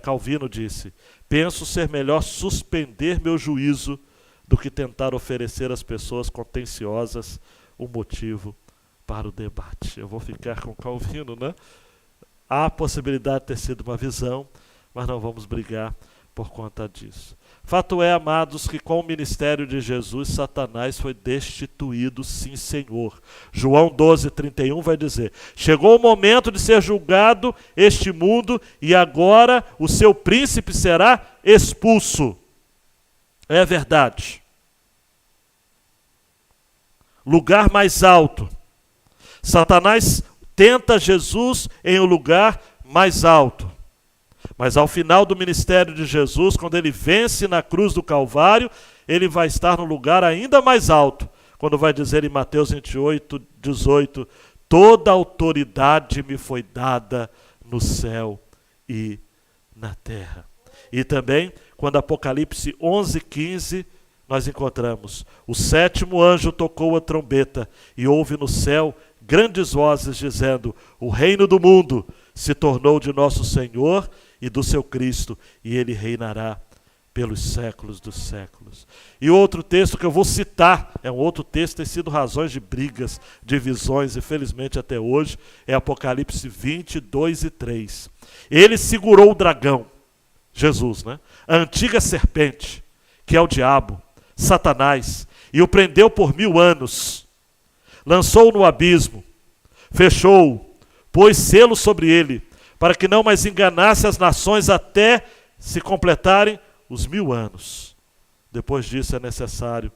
Calvino disse, penso ser melhor suspender meu juízo do que tentar oferecer às pessoas contenciosas um motivo para o debate. Eu vou ficar com Calvino, né? Há a possibilidade de ter sido uma visão, mas não vamos brigar por conta disso. Fato é, amados, que com o ministério de Jesus, Satanás foi destituído, sim, Senhor. João 12:31 vai dizer, chegou o momento de ser julgado este mundo e agora o seu príncipe será expulso. É verdade. Lugar mais alto. Satanás tenta Jesus em um lugar mais alto. Mas ao final do ministério de Jesus, quando ele vence na cruz do Calvário, ele vai estar no lugar ainda mais alto. Quando vai dizer em Mateus 28:18, toda autoridade me foi dada no céu e na terra. E também, quando Apocalipse 11:15, nós encontramos, o sétimo anjo tocou a trombeta e houve no céu grandes vozes dizendo, o reino do mundo se tornou de nosso Senhor e do seu Cristo, e ele reinará pelos séculos dos séculos. E outro texto que eu vou citar, é um outro texto que tem sido razões de brigas, divisões, infelizmente até hoje, é Apocalipse 20:2-3. Ele segurou o dragão, Jesus, né? A antiga serpente, que é o diabo, Satanás, e o prendeu por 1000 anos. Lançou-o no abismo, fechou-o, pôs selo sobre ele, para que não mais enganasse as nações até se completarem os 1000 anos. Depois disso é necessário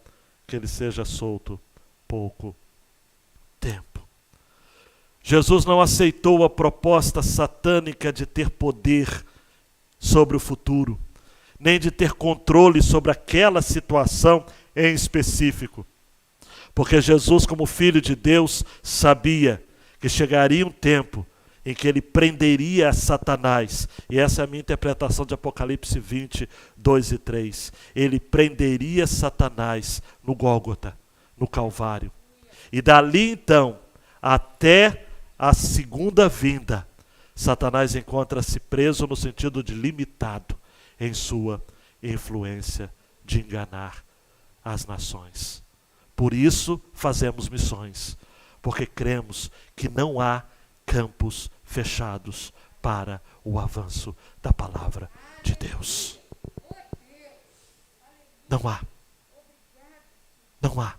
que ele seja solto pouco tempo. Jesus não aceitou a proposta satânica de ter poder sobre o futuro, nem de ter controle sobre aquela situação em específico. Porque Jesus, como Filho de Deus, sabia que chegaria um tempo em que ele prenderia Satanás. E essa é a minha interpretação de Apocalipse 20, 2 e 3. Ele prenderia Satanás no Gólgota, no Calvário. E dali então, até a segunda vinda, Satanás encontra-se preso no sentido de limitado em sua influência de enganar as nações. Por isso fazemos missões, porque cremos que não há campos fechados para o avanço da palavra de Deus. Não há. Não há.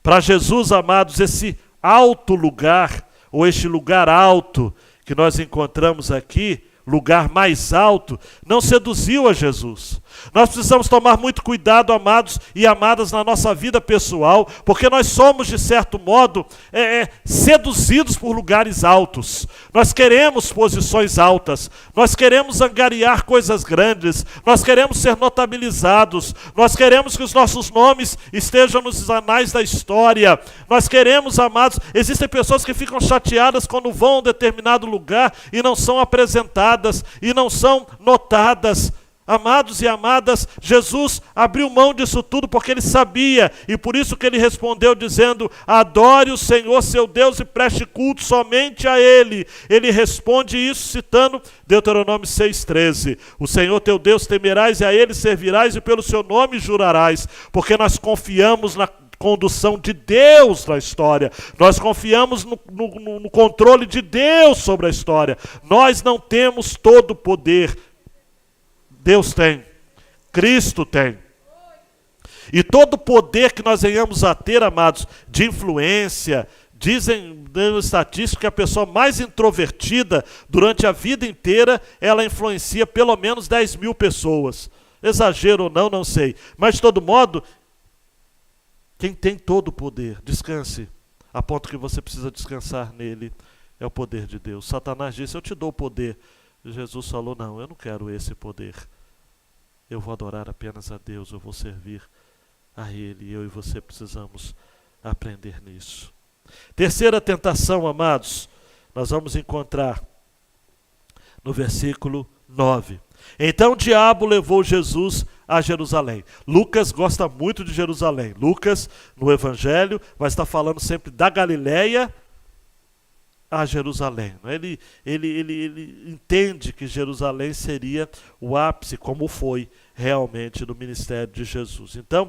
Para Jesus, amados, esse alto lugar, ou este lugar alto que nós encontramos aqui, lugar mais alto, não seduziu a Jesus. Nós precisamos tomar muito cuidado, amados e amadas, na nossa vida pessoal, porque nós somos, de certo modo, seduzidos por lugares altos. Nós queremos posições altas, nós queremos angariar coisas grandes, nós queremos ser notabilizados, nós queremos que os nossos nomes estejam nos anais da história. Nós queremos, amados, existem pessoas que ficam chateadas quando vão a um determinado lugar e não são apresentadas, e não são notadas. Amados e amadas, Jesus abriu mão disso tudo porque ele sabia, e por isso que ele respondeu dizendo: adore o Senhor seu Deus e preste culto somente a Ele. Ele responde isso citando Deuteronômio 6,13. O Senhor teu Deus temerás e a Ele servirás e pelo seu nome jurarás, porque nós confiamos na condução de Deus na história. Nós confiamos no controle de Deus sobre a história. Nós não temos todo o poder. Deus tem, Cristo tem. E todo o poder que nós venhamos a ter, amados, de influência, dizem no estatístico que a pessoa mais introvertida durante a vida inteira, ela influencia pelo menos 10.000 pessoas. Exagero ou não, não sei. Mas de todo modo, quem tem todo o poder, descanse, a ponto que você precisa descansar nele, é o poder de Deus. Satanás disse: eu te dou o poder. Jesus falou: não, eu não quero esse poder. Eu vou adorar apenas a Deus, eu vou servir a Ele. E eu e você precisamos aprender nisso. Terceira tentação, amados, nós vamos encontrar no versículo 9. Então o diabo levou Jesus a Jerusalém. Lucas gosta muito de Jerusalém. Lucas, no Evangelho, vai estar falando sempre da Galileia a Jerusalém. Ele entende que Jerusalém seria o ápice, como foi realmente no ministério de Jesus. Então,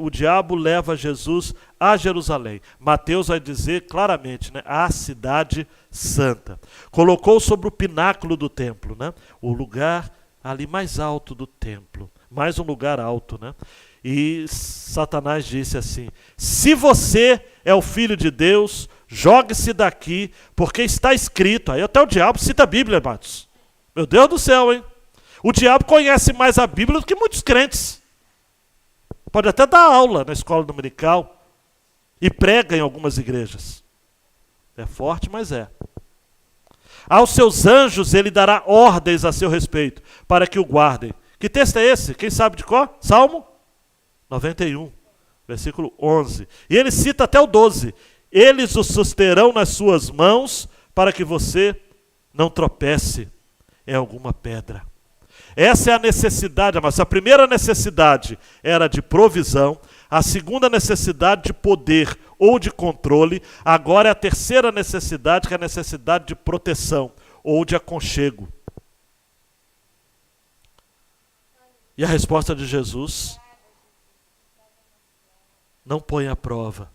o diabo leva Jesus a Jerusalém. Mateus vai dizer claramente, né, a cidade santa. Colocou sobre o pináculo do templo, né, o lugar ali mais alto do templo. Mais um lugar alto, né? E Satanás disse assim: se você é o Filho de Deus, jogue-se daqui, porque está escrito. Aí até o diabo cita a Bíblia, amados. Meu Deus do céu, hein? O diabo conhece mais a Bíblia do que muitos crentes. Pode até dar aula na escola dominical e prega em algumas igrejas. É forte, mas é. Aos seus anjos ele dará ordens a seu respeito, para que o guardem. Que texto é esse? Quem sabe de qual? Salmo 91, versículo 11. E ele cita até o 12. Eles o susterão nas suas mãos, para que você não tropece em alguma pedra. Essa é a necessidade, mas a primeira necessidade era de provisão, a segunda necessidade de poder ou de controle, agora é a terceira necessidade, que é a necessidade de proteção ou de aconchego. E a resposta de Jesus: não põe à prova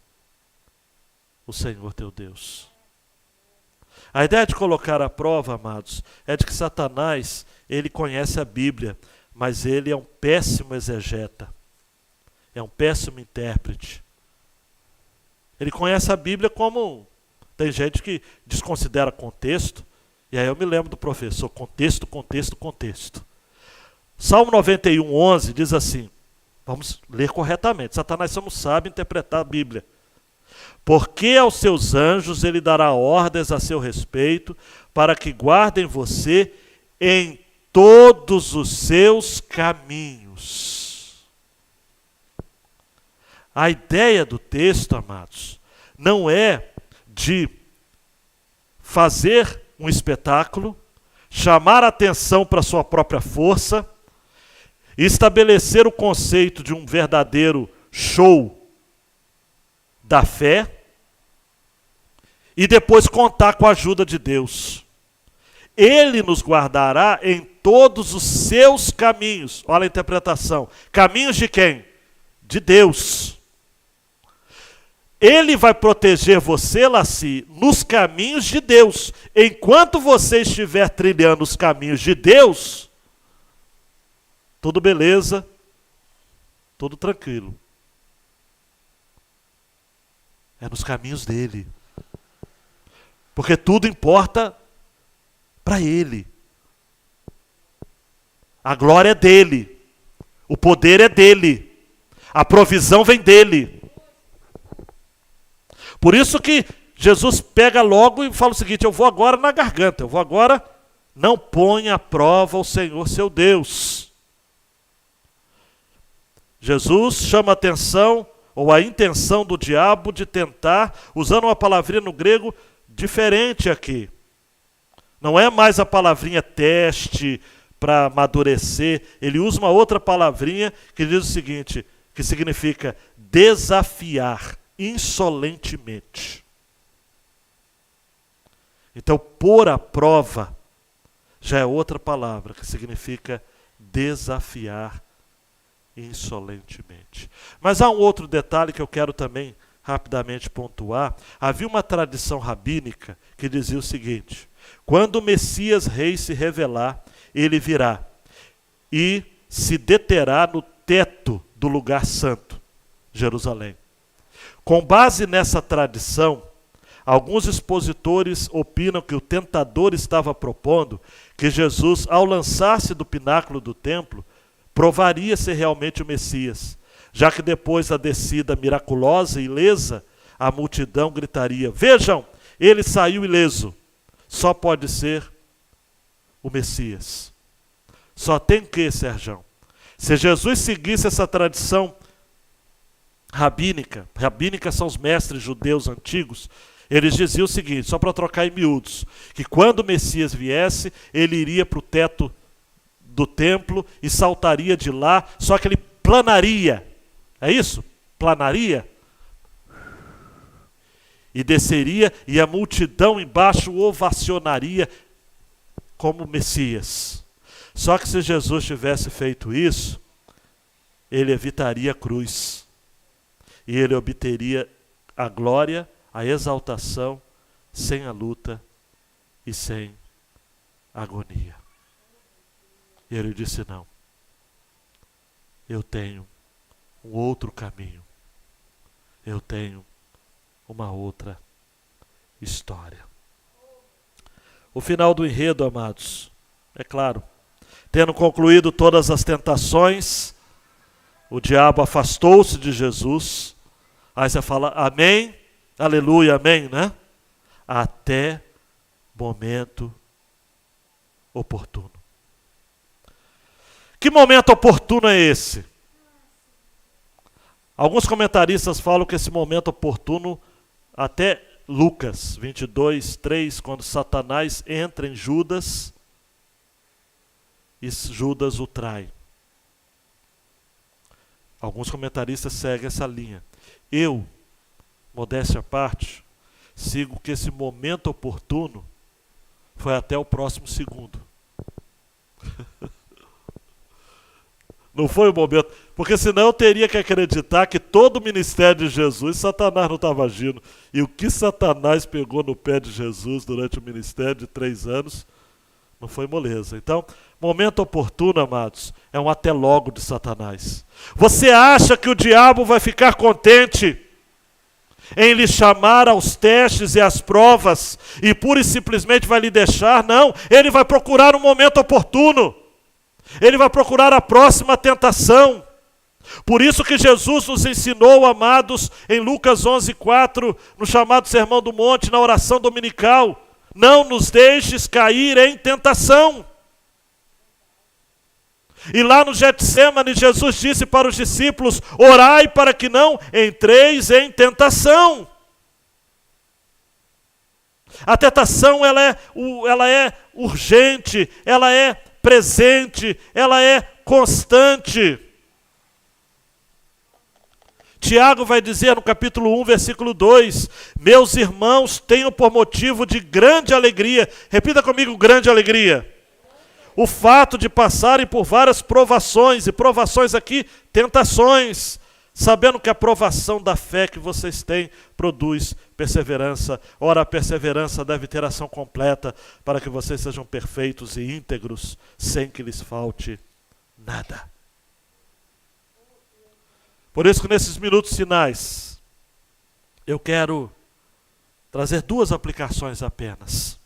o Senhor teu Deus. A ideia de colocar à prova, amados, é de que Satanás, ele conhece a Bíblia, mas ele é um péssimo exegeta. é um péssimo intérprete. Ele conhece a Bíblia como... Tem gente que desconsidera contexto, e aí eu me lembro do professor, contexto, contexto, contexto. Salmo 91, 11 diz assim, vamos ler corretamente, Satanás só não sabe interpretar a Bíblia. Porque aos seus anjos ele dará ordens a seu respeito, para que guardem você em todos os seus caminhos. A ideia do texto, amados, não é de fazer um espetáculo, chamar a atenção para a sua própria força, estabelecer o conceito de um verdadeiro show da fé e depois contar com a ajuda de Deus. Ele nos guardará em todos os seus caminhos. Olha a interpretação. Caminhos de quem? De Deus. Ele vai proteger você, Laci, nos caminhos de Deus. Enquanto você estiver trilhando os caminhos de Deus, tudo beleza, tudo tranquilo. É nos caminhos dele. Porque tudo importa para ele. A glória é dele. O poder é dele. A provisão vem dele. Por isso que Jesus pega logo e fala o seguinte, eu vou agora na garganta, eu vou agora, não ponha à prova o Senhor seu Deus. Jesus chama a atenção, ou a intenção do diabo de tentar, usando uma palavrinha no grego diferente aqui. Não é mais a palavrinha teste para amadurecer, ele usa uma outra palavrinha que diz o seguinte, que significa desafiar. Insolentemente. Então, pôr à prova já é outra palavra que significa desafiar insolentemente. Mas há um outro detalhe que eu quero também rapidamente pontuar. Havia uma tradição rabínica que dizia o seguinte: quando o Messias rei se revelar, ele virá e se deterá no teto do lugar santo, Jerusalém. Com base nessa tradição, alguns expositores opinam que o tentador estava propondo que Jesus, ao lançar-se do pináculo do templo, provaria ser realmente o Messias, já que depois da descida miraculosa e ilesa, a multidão gritaria, vejam, ele saiu ileso, só pode ser o Messias. Só tem que, Serjão, se Jesus seguisse essa tradição rabínica são os mestres judeus antigos, eles diziam o seguinte, só para trocar em miúdos, que quando o Messias viesse, ele iria para o teto do templo e saltaria de lá, só que ele planaria, é isso? Planaria, e desceria, e a multidão embaixo ovacionaria como Messias. Só que se Jesus tivesse feito isso, ele evitaria a cruz. E ele obteria a glória, a exaltação, sem a luta e sem agonia. E ele disse, não. Eu tenho um outro caminho. Eu tenho uma outra história. O final do enredo, amados, é claro, tendo concluído todas as tentações, o diabo afastou-se de Jesus. Aí você fala, amém, aleluia, amém, né? Até momento oportuno. Que momento oportuno é esse? Alguns comentaristas falam que esse momento oportuno, até Lucas 22, 3, quando Satanás entra em Judas e Judas o trai. Alguns comentaristas seguem essa linha. Eu, modéstia à parte, sigo que esse momento oportuno foi até o próximo segundo. Não foi o momento, porque senão eu teria que acreditar que todo o ministério de Jesus, Satanás não estava agindo. E o que Satanás pegou no pé de Jesus durante o ministério de 3 anos, Não foi moleza. Então, momento oportuno, amados, é um até logo de Satanás. Você acha que o diabo vai ficar contente em lhe chamar aos testes e às provas e pura e simplesmente vai lhe deixar? Não, ele vai procurar um momento oportuno. Ele vai procurar a próxima tentação. Por isso que Jesus nos ensinou, amados, em Lucas 11:4, no chamado Sermão do Monte, na oração dominical: não nos deixes cair em tentação. E lá no Getsêmani, Jesus disse para os discípulos: orai para que não entreis em tentação. A tentação ela é urgente, ela é presente, ela é constante. Tiago vai dizer no capítulo 1, versículo 2: meus irmãos, tenham por motivo de grande alegria, repita comigo, grande alegria, o fato de passarem por várias provações, e provações aqui, tentações, sabendo que a provação da fé que vocês têm produz perseverança. Ora, a perseverança deve ter ação completa, para que vocês sejam perfeitos e íntegros, sem que lhes falte nada. Por isso que nesses minutos finais, eu quero trazer 2 aplicações apenas.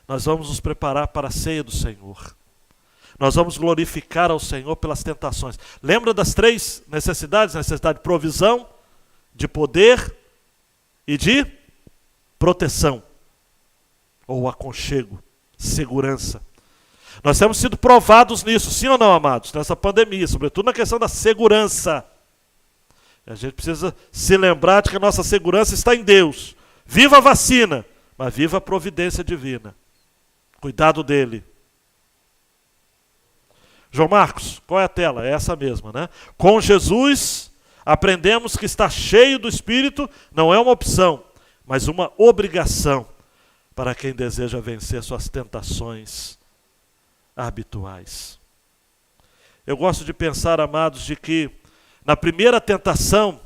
Nós vamos nos preparar para a ceia do Senhor. Nós vamos glorificar ao Senhor pelas tentações. Lembra das 3 necessidades? Necessidade de provisão, de poder e de proteção. Ou aconchego, segurança. Nós temos sido provados nisso, sim ou não, amados? Nessa pandemia, sobretudo na questão da segurança. A gente precisa se lembrar de que a nossa segurança está em Deus. Viva a vacina, mas viva a providência divina. Cuidado dele. João Marcos, qual é a tela? É essa mesma, né? Com Jesus, aprendemos que estar cheio do Espírito não é uma opção, mas uma obrigação para quem deseja vencer suas tentações habituais. Eu gosto de pensar, amados, de que na primeira tentação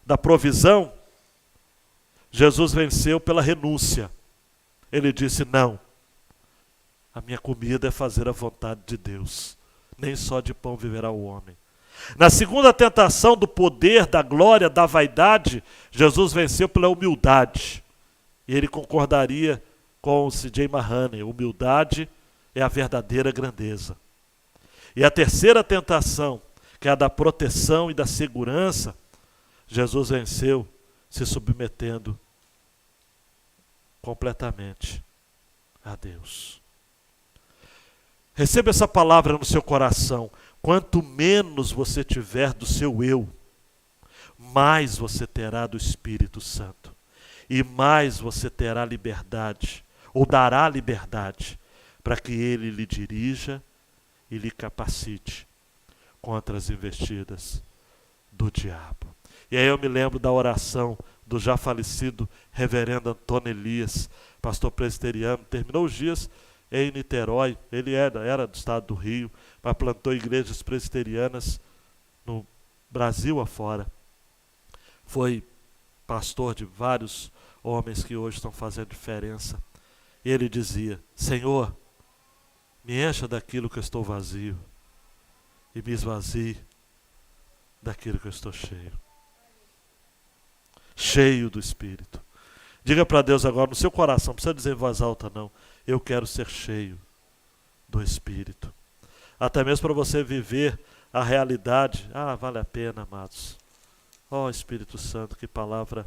da provisão, Jesus venceu pela renúncia. Ele disse: não, a minha comida é fazer a vontade de Deus. Nem só de pão viverá o homem. Na segunda tentação do poder, da glória, da vaidade, Jesus venceu pela humildade. E ele concordaria com o C.J. Mahaney: humildade é a verdadeira grandeza. E a terceira tentação, que é a da proteção e da segurança, Jesus venceu se submetendo completamente a Deus. Receba essa palavra no seu coração. Quanto menos você tiver do seu eu, mais você terá do Espírito Santo. E mais você terá liberdade, ou dará liberdade, para que Ele lhe dirija e lhe capacite contra as investidas do diabo. E aí eu me lembro da oração do já falecido reverendo Antônio Elias, pastor presbiteriano, terminou os dias em Niterói. Ele era do estado do Rio, mas plantou igrejas presbiterianas no Brasil afora. Foi pastor de vários homens que hoje estão fazendo diferença. E ele dizia: Senhor, me encha daquilo que eu estou vazio e me esvazie daquilo que eu estou cheio. Cheio do Espírito. Diga para Deus agora no seu coração, não precisa dizer em voz alta não: eu quero ser cheio do Espírito. Até mesmo para você viver a realidade. Vale a pena, amados. Espírito Santo, que palavra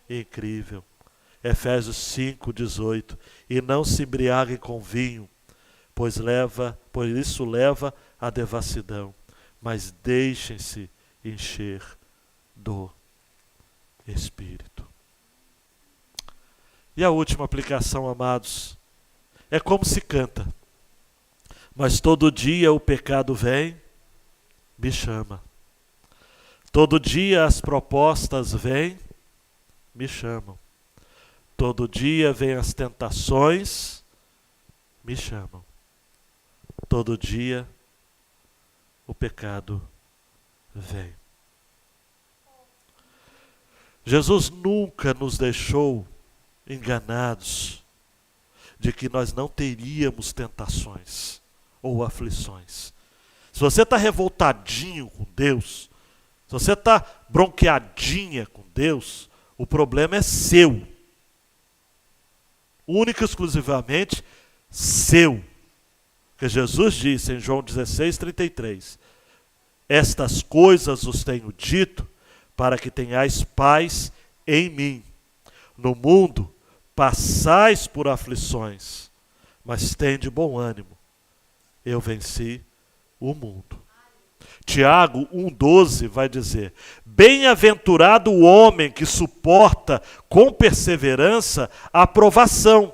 incrível. Efésios 5:18. E não se embriaguem com vinho, pois isso leva à devassidão, mas deixem-se encher do Espírito. E a última aplicação, amados, é como se canta: mas todo dia o pecado vem, me chama. Todo dia as propostas vêm, me chamam. Todo dia vêm as tentações, me chamam. Todo dia o pecado vem. Jesus nunca nos deixou enganados de que nós não teríamos tentações ou aflições. Se você está revoltadinho com Deus, se você está bronqueadinha com Deus, o problema é seu. Único e exclusivamente seu. Porque Jesus disse em João 16:33, estas coisas os tenho dito para que tenhais paz em mim. No mundo passais por aflições, mas tende bom ânimo. Eu venci o mundo. Tiago 1,12 vai dizer, bem-aventurado o homem que suporta com perseverança a provação,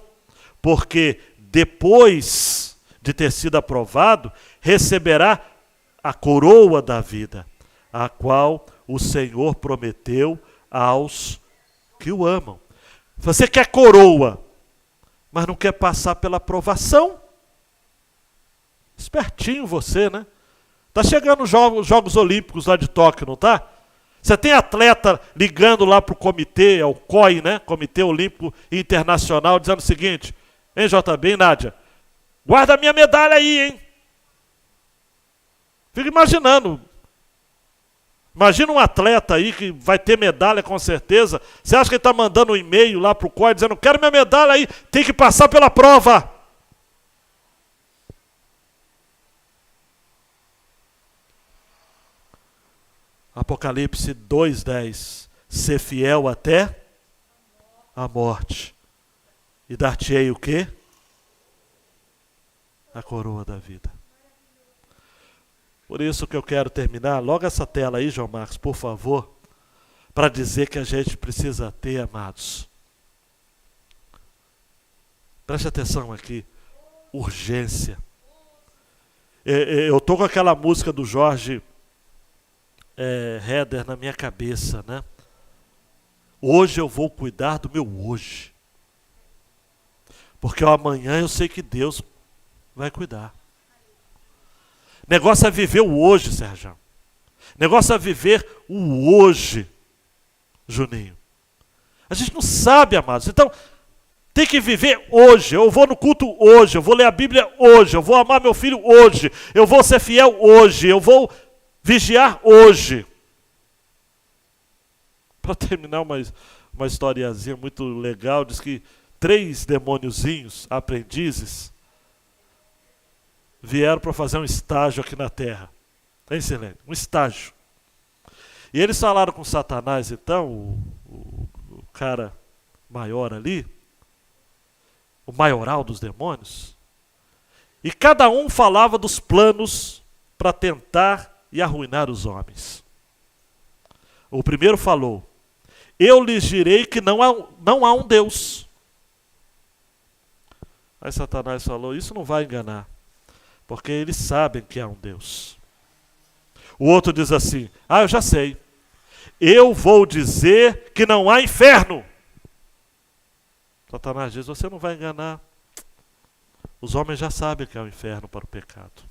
porque depois de ter sido aprovado, receberá a coroa da vida, a qual o Senhor prometeu aos que o amam. Você quer coroa, mas não quer passar pela provação? Espertinho você, né? Tá chegando os Jogos Olímpicos lá de Tóquio, não tá? Você tem atleta ligando lá para o comitê, ao COI, né? Comitê Olímpico Internacional, dizendo o seguinte, hein, JB, hein, Nádia? Guarda a minha medalha aí, hein? Fica imaginando. Imagina um atleta aí que vai ter medalha com certeza. Você acha que ele está mandando um e-mail lá para o COI dizendo, quero minha medalha aí, tem que passar pela prova. Apocalipse 2,10. Ser fiel até a morte. E dar-te-ei o quê? A coroa da vida. Por isso que eu quero terminar, logo essa tela aí, João Marcos, por favor, para dizer que a gente precisa ter, amados. Preste atenção aqui. Urgência. Eu estou com aquela música do Jorge Heder na minha cabeça, né? Hoje eu vou cuidar do meu hoje. Porque amanhã eu sei que Deus vai cuidar. Negócio é viver o hoje, Sérgio. Negócio é viver o hoje, Juninho. A gente não sabe, amados. Então, tem que viver hoje. Eu vou no culto hoje, eu vou ler a Bíblia hoje, eu vou amar meu filho hoje, eu vou ser fiel hoje, eu vou vigiar hoje. Para terminar uma historiazinha muito legal, diz que 3 demôniozinhos, aprendizes, vieram para fazer um estágio aqui na Terra. Hein, Silene? Um estágio. E eles falaram com Satanás, então, o cara maior ali, o maioral dos demônios, e cada um falava dos planos para tentar e arruinar os homens. O primeiro falou, eu lhes direi que não há um Deus. Aí Satanás falou, isso não vai enganar, porque eles sabem que há um Deus. O outro diz assim, eu já sei, eu vou dizer que não há inferno. Satanás diz, você não vai enganar. Os homens já sabem que há um inferno para o pecado.